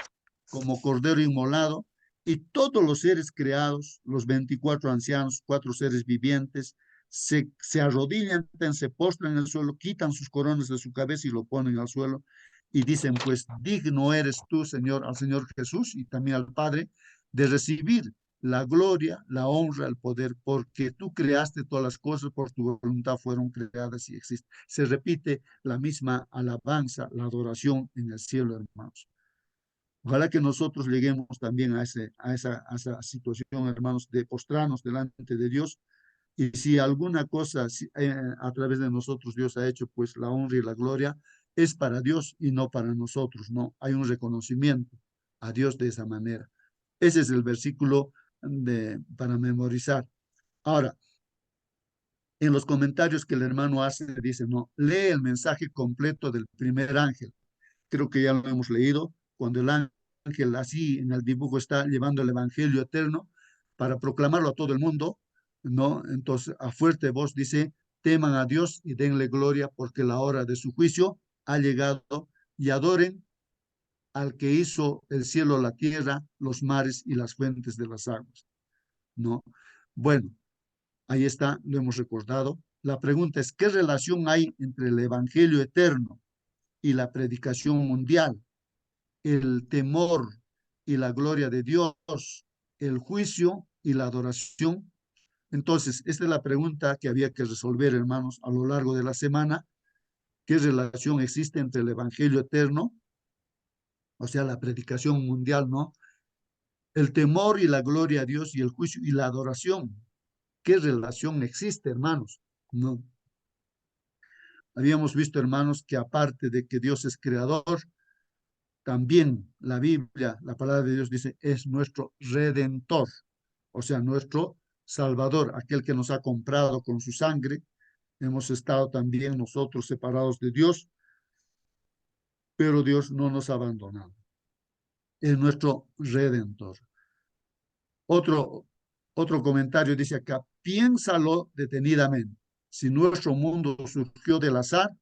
como Cordero inmolado, y todos los seres creados, los 24 ancianos, 4 seres vivientes, se arrodillan, se postran en el suelo, quitan sus coronas de su cabeza y lo ponen al suelo, y dicen, pues digno eres tú, Señor, al Señor Jesús y también al Padre, de recibir la gloria, la honra, el poder, porque tú creaste todas las cosas, por tu voluntad fueron creadas y existen. Se repite la misma alabanza, la adoración en el cielo, hermanos. Ojalá que nosotros lleguemos también a esa situación, hermanos, de postrarnos delante de Dios. Y si alguna cosa a través de nosotros Dios ha hecho, pues la honra y la gloria es para Dios y no para nosotros, ¿no? Hay un reconocimiento a Dios de esa manera. Ese es el versículo para memorizar. Ahora, en los comentarios que el hermano hace, dice, no, lee el mensaje completo del primer ángel. Creo que ya lo hemos leído, cuando el ángel así en el dibujo está llevando el evangelio eterno para proclamarlo a todo el mundo, ¿no? Entonces, a fuerte voz dice, teman a Dios y denle gloria porque la hora de su juicio ha llegado, y adoren al que hizo el cielo, la tierra, los mares y las fuentes de las aguas, ¿no? Bueno, ahí está, lo hemos recordado. La pregunta es, ¿qué relación hay entre el evangelio eterno y la predicación mundial? El temor y la gloria de Dios, el juicio y la adoración. Entonces, esta es la pregunta que había que resolver, hermanos, a lo largo de la semana. ¿Qué relación existe entre el evangelio eterno, o sea, la predicación mundial, ¿no? El temor y la gloria a Dios y el juicio y la adoración. ¿Qué relación existe, hermanos? No. Habíamos visto, hermanos, que aparte de que Dios es creador, también la Biblia, la palabra de Dios dice, es nuestro redentor, o sea, nuestro salvador, aquel que nos ha comprado con su sangre. Hemos estado también nosotros separados de Dios, pero Dios no nos ha abandonado. Es nuestro redentor. Otro comentario dice acá, piénsalo detenidamente. Si nuestro mundo surgió del azar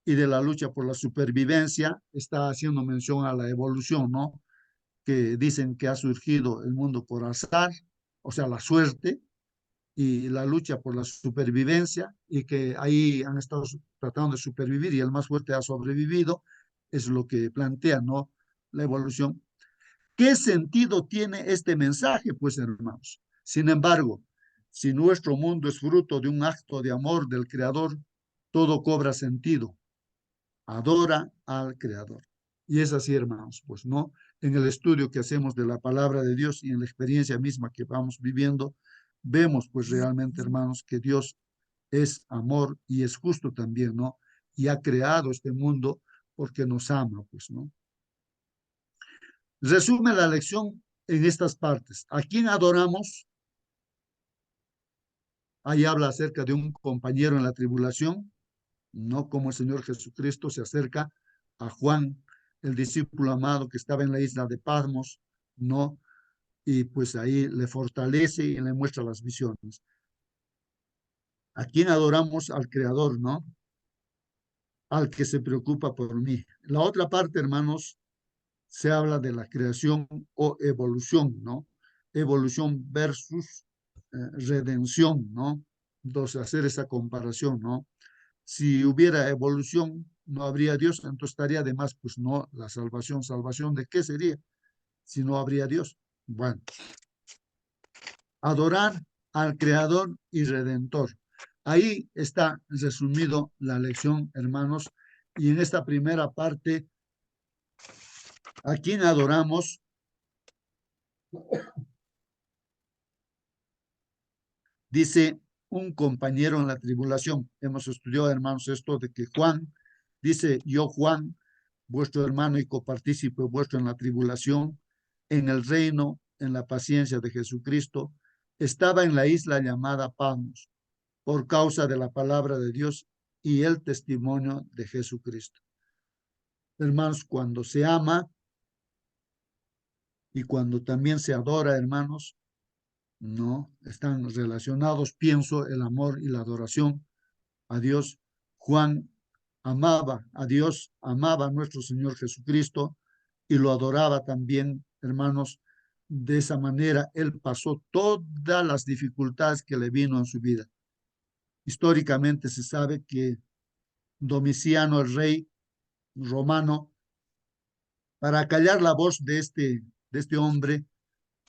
y de la lucha por la supervivencia, está haciendo mención a la evolución, ¿no? Que dicen que ha surgido el mundo por azar, o sea, la suerte y la lucha por la supervivencia, y que ahí han estado tratando de supervivir y el más fuerte ha sobrevivido, es lo que plantea, ¿no? La evolución. ¿Qué sentido tiene este mensaje, pues, hermanos? Sin embargo, si nuestro mundo es fruto de un acto de amor del Creador, todo cobra sentido. Adora al Creador. Y es así, hermanos, pues, ¿no? En el estudio que hacemos de la palabra de Dios y en la experiencia misma que vamos viviendo, vemos, pues, realmente, hermanos, que Dios es amor y es justo también, ¿no? Y ha creado este mundo porque nos ama, pues, ¿no? Resume la lección en estas partes. ¿A quién adoramos? Ahí habla acerca de un compañero en la tribulación, no como el Señor Jesucristo se acerca a Juan, el discípulo amado que estaba en la isla de Patmos, no, y pues ahí le fortalece y le muestra las visiones. ¿A quién adoramos? Al Creador, ¿no? Al que se preocupa por mí. La otra parte, hermanos, se habla de la creación o evolución, ¿no? Evolución versus redención, ¿no? Entonces, hacer esa comparación, ¿no? Si hubiera evolución, no habría Dios, entonces estaría de más, pues no, la salvación. ¿Salvación de qué sería si no habría Dios? Bueno, adorar al Creador y Redentor. Ahí está resumido la lección, hermanos, y en esta primera parte, ¿a quién adoramos? Dice un compañero en la tribulación. Hemos estudiado, hermanos, esto de que Juan dice, yo Juan, vuestro hermano y copartícipe vuestro en la tribulación, en el reino, en la paciencia de Jesucristo, estaba en la isla llamada Patmos por causa de la palabra de Dios y el testimonio de Jesucristo. Hermanos, cuando se ama y cuando también se adora, hermanos, no están relacionados, pienso, el amor y la adoración a Dios. Juan amaba a Dios, amaba a nuestro Señor Jesucristo y lo adoraba también, hermanos. De esa manera, él pasó todas las dificultades que le vino en su vida. Históricamente se sabe que Domiciano, el rey romano, para callar la voz de este hombre,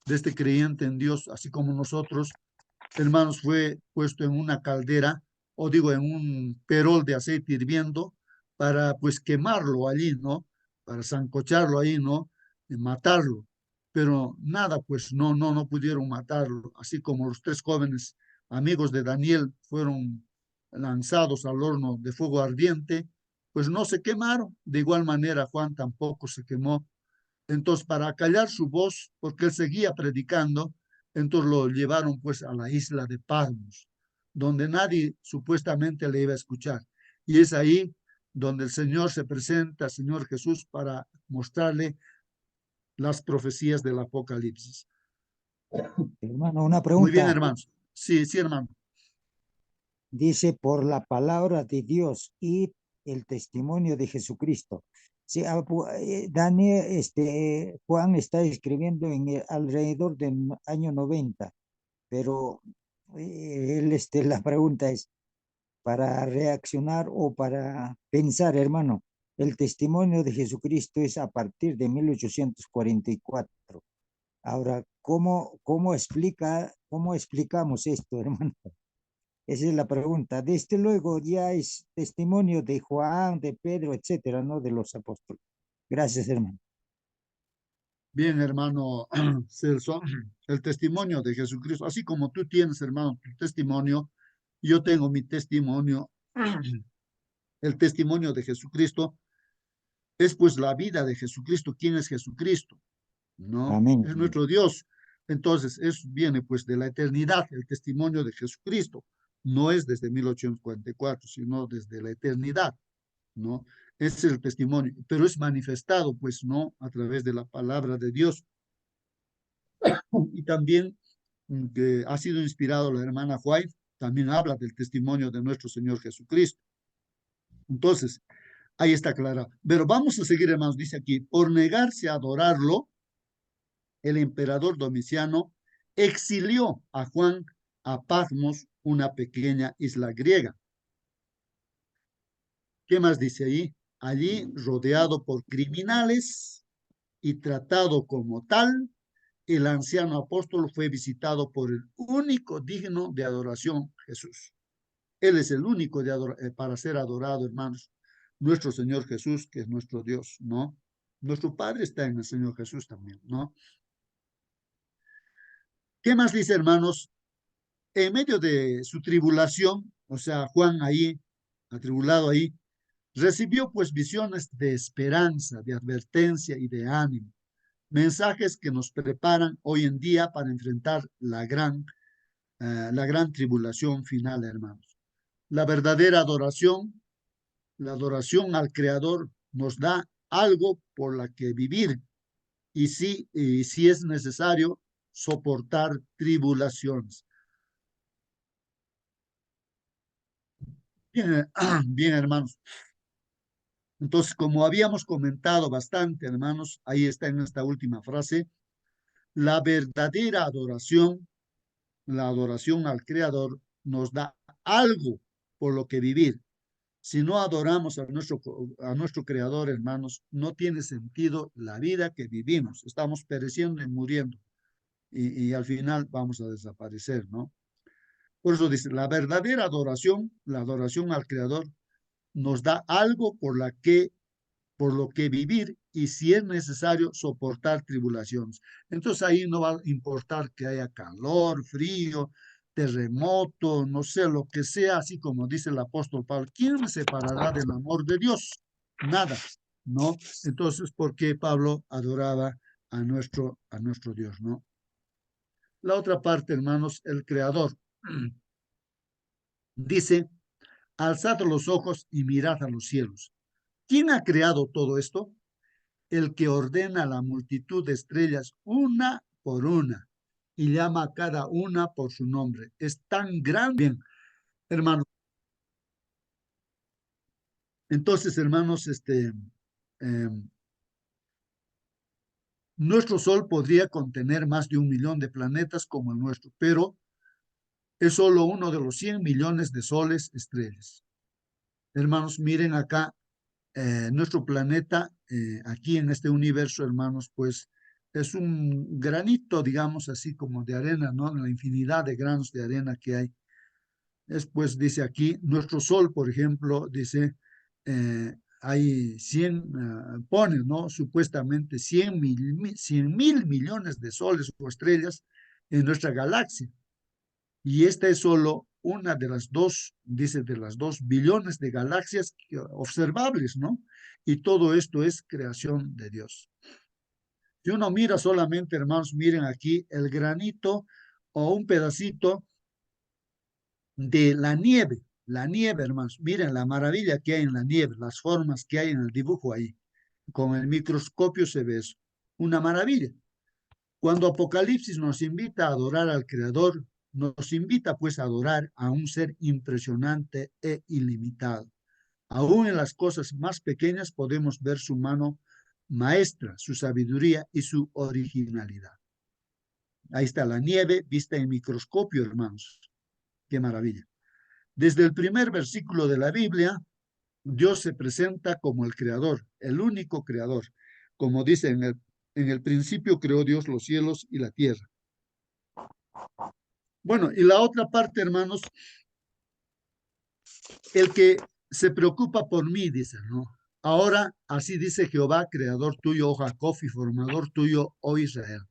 de este creyente en Dios, así como nosotros, hermanos, fue puesto en una caldera, o digo, en un perol de aceite hirviendo, para pues quemarlo allí, ¿no? Para sancocharlo ahí, ¿no? Y matarlo. Pero nada, pues no pudieron matarlo, así como los tres jóvenes amigos de Daniel fueron lanzados al horno de fuego ardiente, pues no se quemaron. De igual manera, Juan tampoco se quemó. Entonces, para callar su voz, porque él seguía predicando, entonces lo llevaron pues a la isla de Patmos, donde nadie supuestamente le iba a escuchar. Y es ahí donde el Señor se presenta, Señor Jesús, para mostrarle las profecías del Apocalipsis. Hermano, una Muy bien, pregunta. hermanos. Sí, sí, hermano. Dice, por la palabra de Dios y el testimonio de Jesucristo. Sí, Daniel, Juan está escribiendo en alrededor del año 90, pero la pregunta es, para reaccionar o para pensar, hermano, el testimonio de Jesucristo es a partir de 1844. Ahora, ¿cómo explicamos esto, hermano? Esa es la pregunta. Desde luego ya es testimonio de Juan, de Pedro, etcétera, ¿no? De los apóstoles. Gracias, hermano. Bien, hermano Celso, el testimonio de Jesucristo, así como tú tienes, hermano, tu testimonio, yo tengo mi testimonio, el testimonio de Jesucristo es pues la vida de Jesucristo. ¿Quién es Jesucristo? ¿No? Amén. Es nuestro Dios. Entonces, eso viene pues de la eternidad, el testimonio de Jesucristo. No es desde 1844, sino desde la eternidad, ¿no? Ese es el testimonio, pero es manifestado pues, ¿no? A través de la palabra de Dios. Y también que ha sido inspirado la hermana White, también habla del testimonio de nuestro Señor Jesucristo. Entonces, ahí está clara. Pero vamos a seguir, hermanos, dice aquí, por negarse a adorarlo, el emperador Domiciano exilió a Juan a Patmos, una pequeña isla griega. ¿Qué más dice ahí? Allí, rodeado por criminales y tratado como tal, el anciano apóstol fue visitado por el único digno de adoración, Jesús. Él es el único para ser adorado, hermanos. Nuestro Señor Jesús, que es nuestro Dios, ¿no? Nuestro Padre está en el Señor Jesús también, ¿no? ¿Qué más dice, hermanos? En medio de su tribulación, o sea, Juan ahí, atribulado ahí, recibió pues visiones de esperanza, de advertencia y de ánimo, mensajes que nos preparan hoy en día para enfrentar la gran tribulación final, hermanos. La verdadera adoración, la adoración al Creador, nos da algo por la que vivir y si es necesario, soportar tribulaciones. Bien, bien, hermanos. Entonces, como habíamos comentado bastante, hermanos, ahí está en esta última frase, la verdadera adoración, la adoración al Creador, nos da algo por lo que vivir. Si no adoramos a nuestro Creador, hermanos, no tiene sentido la vida que vivimos. Estamos pereciendo y muriendo. Y al final vamos a desaparecer, ¿no? Por eso dice, la verdadera adoración, la adoración al Creador, nos da algo por lo que vivir y si es necesario soportar tribulaciones. Entonces ahí no va a importar que haya calor, frío, terremoto, no sé, lo que sea, así como dice el apóstol Pablo. ¿Quién me separará del amor de Dios? Nada, ¿no? Entonces, ¿por qué Pablo adoraba a nuestro Dios, no? La otra parte, hermanos, el Creador. Dice, alzad los ojos y mirad a los cielos. ¿Quién ha creado todo esto? El que ordena la multitud de estrellas una por una y llama a cada una por su nombre. Es tan grande. Bien, hermanos. Entonces, hermanos, nuestro Sol podría contener más de 1 millón de planetas como el nuestro, pero es solo uno de los 100 millones de soles estrellas. Hermanos, miren acá, nuestro planeta, aquí en este universo, hermanos, pues es un granito, digamos así, como de arena, ¿no? La infinidad de granos de arena que hay. Después dice aquí, nuestro Sol, por ejemplo, dice, hay 100, pone, ¿no? Supuestamente 100 mil millones de soles o estrellas en nuestra galaxia. Y esta es solo una de las dos, dice, de las 2 billones de galaxias observables, ¿no? Y todo esto es creación de Dios. Si uno mira solamente, hermanos, miren aquí el granito o un pedacito de la nieve, hermanos. Miren la maravilla que hay en la nieve, las formas que hay en el dibujo ahí. Con el microscopio se ve eso. Una maravilla. Cuando Apocalipsis nos invita a adorar al Creador, nos invita pues a adorar a un ser impresionante e ilimitado. Aún en las cosas más pequeñas podemos ver su mano maestra, su sabiduría y su originalidad. Ahí está la nieve vista en microscopio, hermanos. Qué maravilla. Desde el primer versículo de la Biblia, Dios se presenta como el creador, el único creador. Como dice en el principio creó Dios los cielos y la tierra. Bueno, y la otra parte, hermanos, el que se preocupa por mí, dice, ¿no? Ahora, así dice Jehová, creador tuyo, oh Jacob, y formador tuyo, oh Israel.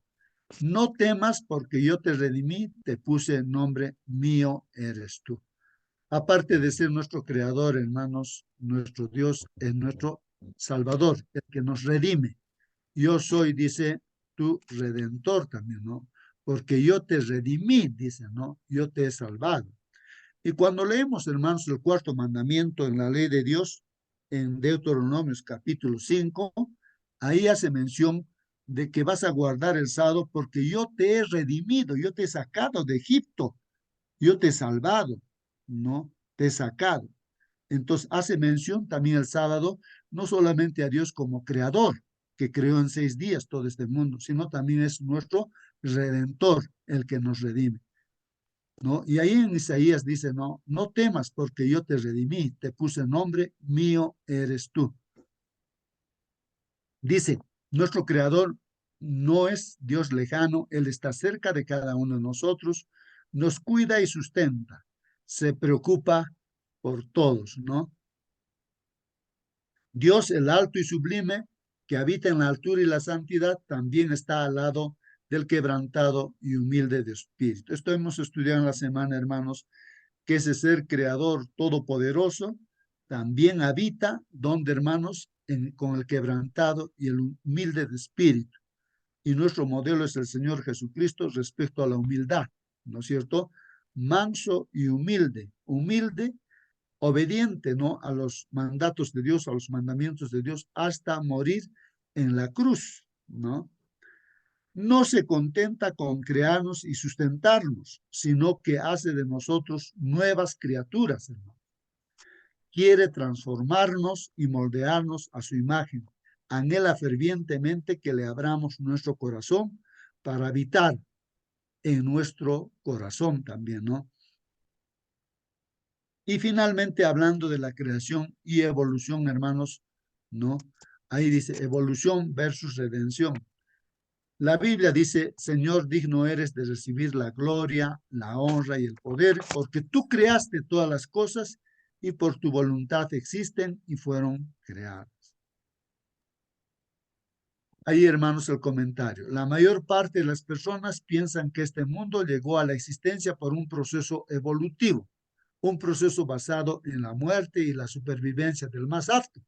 No temas porque yo te redimí, te puse nombre, mío eres tú. Aparte de ser nuestro creador, hermanos, nuestro Dios es nuestro Salvador, el que nos redime. Yo soy, dice, tu redentor también, ¿no? Porque yo te redimí, dice, ¿no? Yo te he salvado. Y cuando leemos, hermanos, el cuarto mandamiento en la ley de Dios, en Deuteronomios capítulo 5, ahí hace mención de que vas a guardar el sábado porque yo te he redimido, yo te he sacado de Egipto, yo te he salvado, ¿no? Te he sacado. Entonces hace mención también el sábado, no solamente a Dios como creador, que creó en 6 días todo este mundo, sino también es nuestro redentor, el que nos redime. ¿No? Y ahí en Isaías dice, no, no temas porque yo te redimí, te puse nombre, mío eres tú. Dice, nuestro creador no es Dios lejano, Él está cerca de cada uno de nosotros, nos cuida y sustenta, se preocupa por todos, ¿no? Dios, el alto y sublime, que habita en la altura y la santidad, también está al lado del quebrantado y humilde de espíritu. Esto hemos estudiado en la semana, hermanos, que ese ser creador todopoderoso también habita donde, hermanos, con el quebrantado y el humilde de espíritu. Y nuestro modelo es el Señor Jesucristo respecto a la humildad, ¿no es cierto? Manso y humilde, obediente, ¿no? A los mandatos de Dios, a los mandamientos de Dios, hasta morir en la cruz, ¿no? No se contenta con crearnos y sustentarnos, sino que hace de nosotros nuevas criaturas, hermano. Quiere transformarnos y moldearnos a su imagen. Anhela fervientemente que le abramos nuestro corazón para habitar en nuestro corazón también, ¿no? Y finalmente, hablando de la creación y evolución, hermanos, ¿no? Ahí dice evolución versus redención. La Biblia dice, Señor, digno eres de recibir la gloria, la honra y el poder, porque tú creaste todas las cosas y por tu voluntad existen y fueron creadas. Ahí, hermanos, el comentario. La mayor parte de las personas piensan que este mundo llegó a la existencia por un proceso evolutivo, un proceso basado en la muerte y la supervivencia del más apto.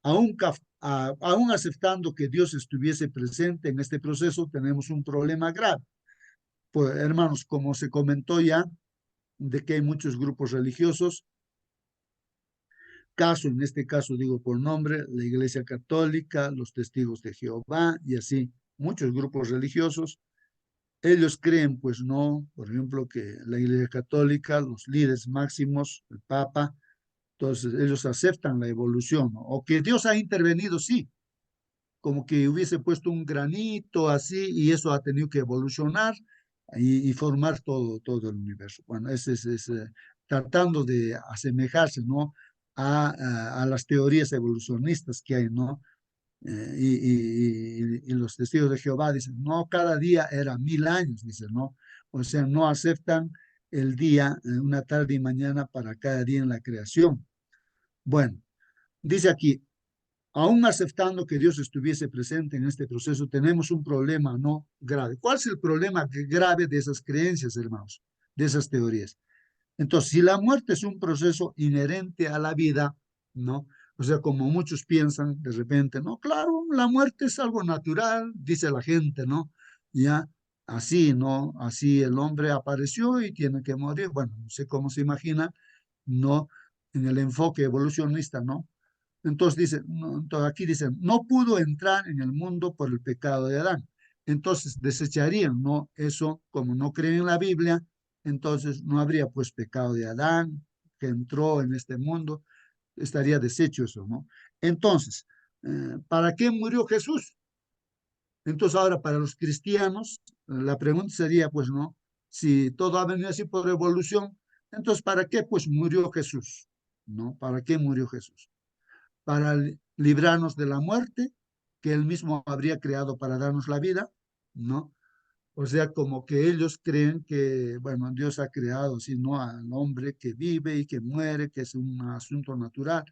Aún aceptando que Dios estuviese presente en este proceso, tenemos un problema grave. Pues, hermanos, como se comentó ya, de que hay muchos grupos religiosos, en este caso digo por nombre, la Iglesia Católica, los Testigos de Jehová y así, muchos grupos religiosos. Ellos creen, pues no, por ejemplo, que la Iglesia Católica, los líderes máximos, el Papa, entonces ellos aceptan la evolución, ¿no? O que Dios ha intervenido, sí, como que hubiese puesto un granito así y eso ha tenido que evolucionar y formar todo el universo. Bueno, tratando de asemejarse, ¿no? A las teorías evolucionistas que hay, ¿no? Y los testigos de Jehová dicen, no, cada día era 1000 años, dicen, ¿no? O sea, no aceptan el día, una tarde y mañana para cada día en la creación. Bueno, dice aquí, aún aceptando que Dios estuviese presente en este proceso, tenemos un problema no grave. ¿Cuál es el problema grave de esas creencias, hermanos? De esas teorías. Entonces, si la muerte es un proceso inherente a la vida, ¿no? O sea, como muchos piensan de repente, no, claro, la muerte es algo natural, dice la gente, ¿no? Ya, así, ¿no? Así el hombre apareció y tiene que morir. Bueno, no sé cómo se imagina, ¿no? En el enfoque evolucionista, ¿no? Entonces dice, no, entonces aquí dicen, no pudo entrar en el mundo por el pecado de Adán. Entonces desecharían, ¿no? Eso, como no creen en la Biblia, entonces no habría pues pecado de Adán que entró en este mundo, estaría deshecho eso, ¿no? Entonces, ¿para qué murió Jesús? Entonces ahora para los cristianos, la pregunta sería, pues, ¿no? Si todo ha venido así por evolución, entonces ¿para qué pues murió Jesús? ¿No? ¿Para qué murió Jesús? Para librarnos de la muerte que él mismo habría creado para darnos la vida, ¿no? O sea, como que ellos creen que, bueno, Dios ha creado, sino al hombre que vive y que muere, que es un asunto natural.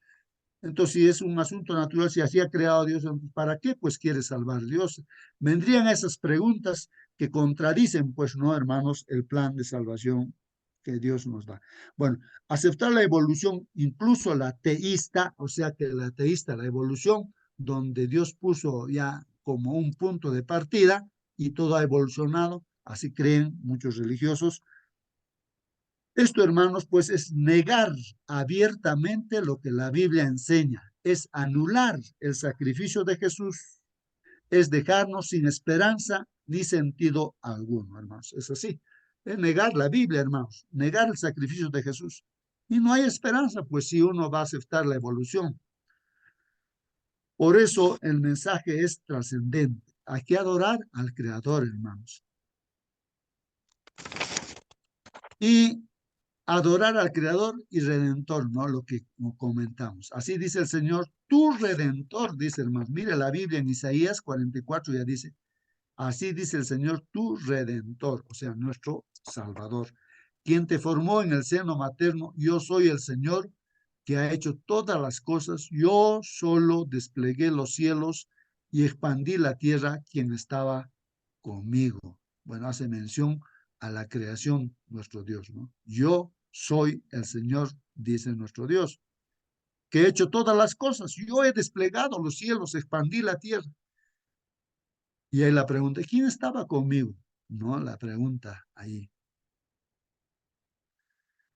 Entonces, si es un asunto natural, si así ha creado Dios, ¿para qué pues quiere salvar Dios? Vendrían esas preguntas que contradicen, pues, ¿no, hermanos? El plan de salvación que Dios nos da. Bueno, aceptar la evolución, incluso la teísta, o sea que la teísta, la evolución, donde Dios puso ya como un punto de partida y todo ha evolucionado, así creen muchos religiosos. Esto, hermanos, pues es negar abiertamente lo que la Biblia enseña, es anular el sacrificio de Jesús, es dejarnos sin esperanza ni sentido alguno, hermanos. Es así, es negar la Biblia, hermanos, negar el sacrificio de Jesús. Y no hay esperanza, pues si uno va a aceptar la evolución. Por eso el mensaje es trascendente. Hay que adorar al Creador, hermanos. Y adorar al Creador y Redentor, ¿no? Lo que comentamos. Así dice el Señor, tu Redentor, dice hermano. Mire la Biblia en Isaías 44 ya dice, así dice el Señor, tu Redentor, o sea, nuestro Salvador, quien te formó en el seno materno. Yo soy el Señor que ha hecho todas las cosas. Yo solo desplegué los cielos y expandí la tierra, quien estaba conmigo. Bueno, hace mención a la creación, nuestro Dios, ¿no? Yo soy el Señor, dice nuestro Dios, que he hecho todas las cosas. Yo he desplegado los cielos, expandí la tierra. Y ahí la pregunta, ¿quién estaba conmigo? No, la pregunta ahí.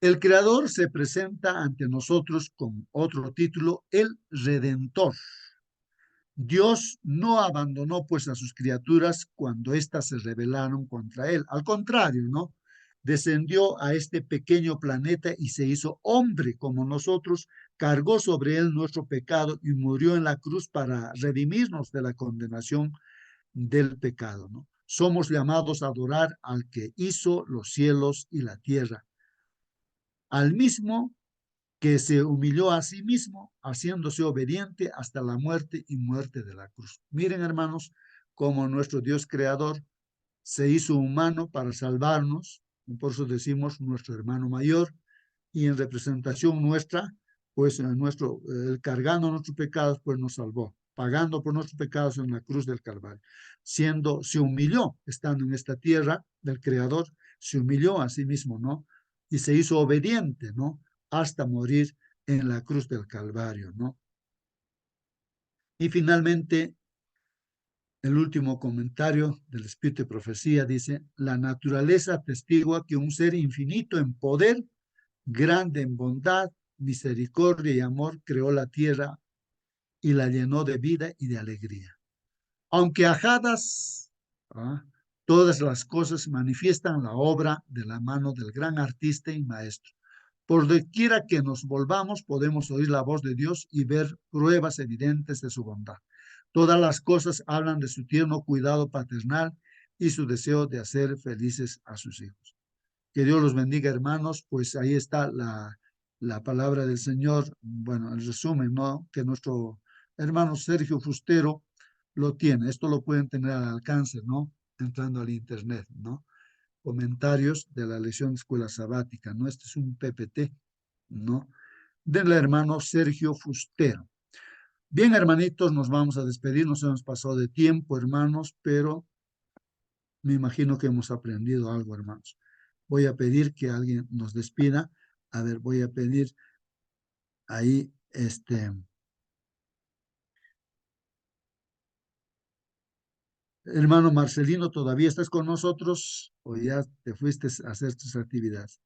El Creador se presenta ante nosotros con otro título, el Redentor. Dios no abandonó pues a sus criaturas cuando éstas se rebelaron contra él. Al contrario, ¿no? Descendió a este pequeño planeta y se hizo hombre como nosotros, cargó sobre él nuestro pecado y murió en la cruz para redimirnos de la condenación del pecado, ¿no? Somos llamados a adorar al que hizo los cielos y la tierra, al mismo que se humilló a sí mismo, haciéndose obediente hasta la muerte y muerte de la cruz. Miren, hermanos, cómo nuestro Dios creador se hizo humano para salvarnos, y por eso decimos nuestro hermano mayor, y en representación nuestra, pues cargando nuestros pecados, pues nos salvó, pagando por nuestros pecados en la cruz del Calvario. Se humilló, estando en esta tierra del Creador, se humilló a sí mismo, ¿no? Y se hizo obediente, ¿no? Hasta morir en la cruz del Calvario, ¿no? Y finalmente, el último comentario del Espíritu de Profecía dice, la naturaleza atestigua que un ser infinito en poder, grande en bondad, misericordia y amor, creó la tierra y la llenó de vida y de alegría. Aunque ajadas, todas las cosas manifiestan la obra de la mano del gran artista y maestro. Por doquiera que nos volvamos, podemos oír la voz de Dios y ver pruebas evidentes de su bondad. Todas las cosas hablan de su tierno cuidado paternal y su deseo de hacer felices a sus hijos. Que Dios los bendiga, hermanos. Pues ahí está la palabra del Señor. Bueno, el resumen, ¿no? Que nuestro hermano Sergio Fustero lo tiene. Esto lo pueden tener al alcance, ¿no? Entrando al internet, ¿no? Comentarios de la lección de escuela sabática, ¿no? Este es un PPT, ¿no? Del hermano Sergio Fustero. Bien, hermanitos, nos vamos a despedir. Nos hemos pasado de tiempo, hermanos, pero me imagino que hemos aprendido algo, hermanos. Voy a pedir que alguien nos despida. A ver, voy a pedir ahí, hermano Marcelino, ¿todavía estás con nosotros o ya te fuiste a hacer tus actividades?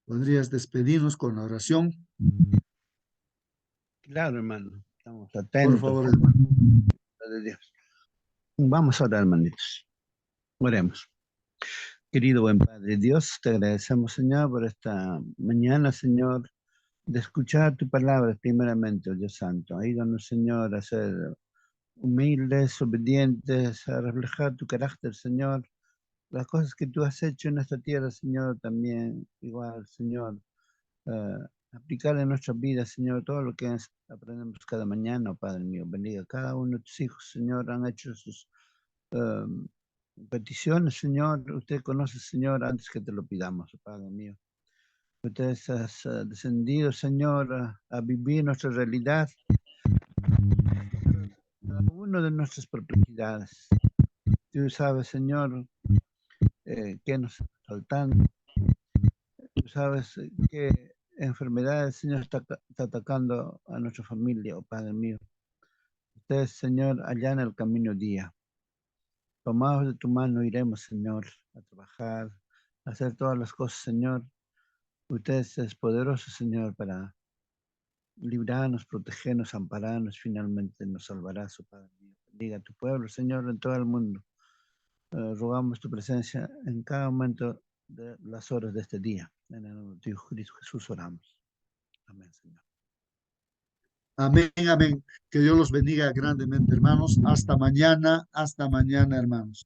¿Podrías despedirnos con la oración? Claro, hermano. Estamos Por atentos. favor, hermano. De Dios. Vamos a orar, hermanitos. Oremos. Querido buen Padre Dios, te agradecemos, Señor, por esta mañana, Señor, de escuchar tu palabra primeramente, oh Dios Santo. Ayúdanos, Señor, a ser humildes, obedientes, a reflejar tu carácter, Señor. Las cosas que tú has hecho en esta tierra, Señor, también igual, Señor. Aplicar en nuestras vidas, Señor, todo lo que aprendemos cada mañana, oh Padre mío. Bendiga a cada uno de tus hijos, Señor, han hecho sus peticiones, Señor. Usted conoce, Señor, antes que te lo pidamos, oh Padre mío. Usted has descendido, Señor, a vivir nuestra realidad, cada uno de nuestras perplejidades. Tú sabes, Señor, qué nos está faltando. Tú sabes qué enfermedades, Señor, está atacando a nuestra familia, oh Padre mío. Usted, Señor, allá en el camino día. Tomados de tu mano iremos, Señor, a trabajar, a hacer todas las cosas, Señor. Usted es poderoso, Señor, para librarnos, protegernos, ampararnos, finalmente nos salvará, su Padre mío. Bendiga a tu pueblo, Señor, en todo el mundo. Rogamos tu presencia en cada momento de las horas de este día. En el nombre de tu Hijo Jesús oramos. Amén, Señor. Amén, amén. Que Dios los bendiga grandemente, hermanos. Hasta mañana, hermanos.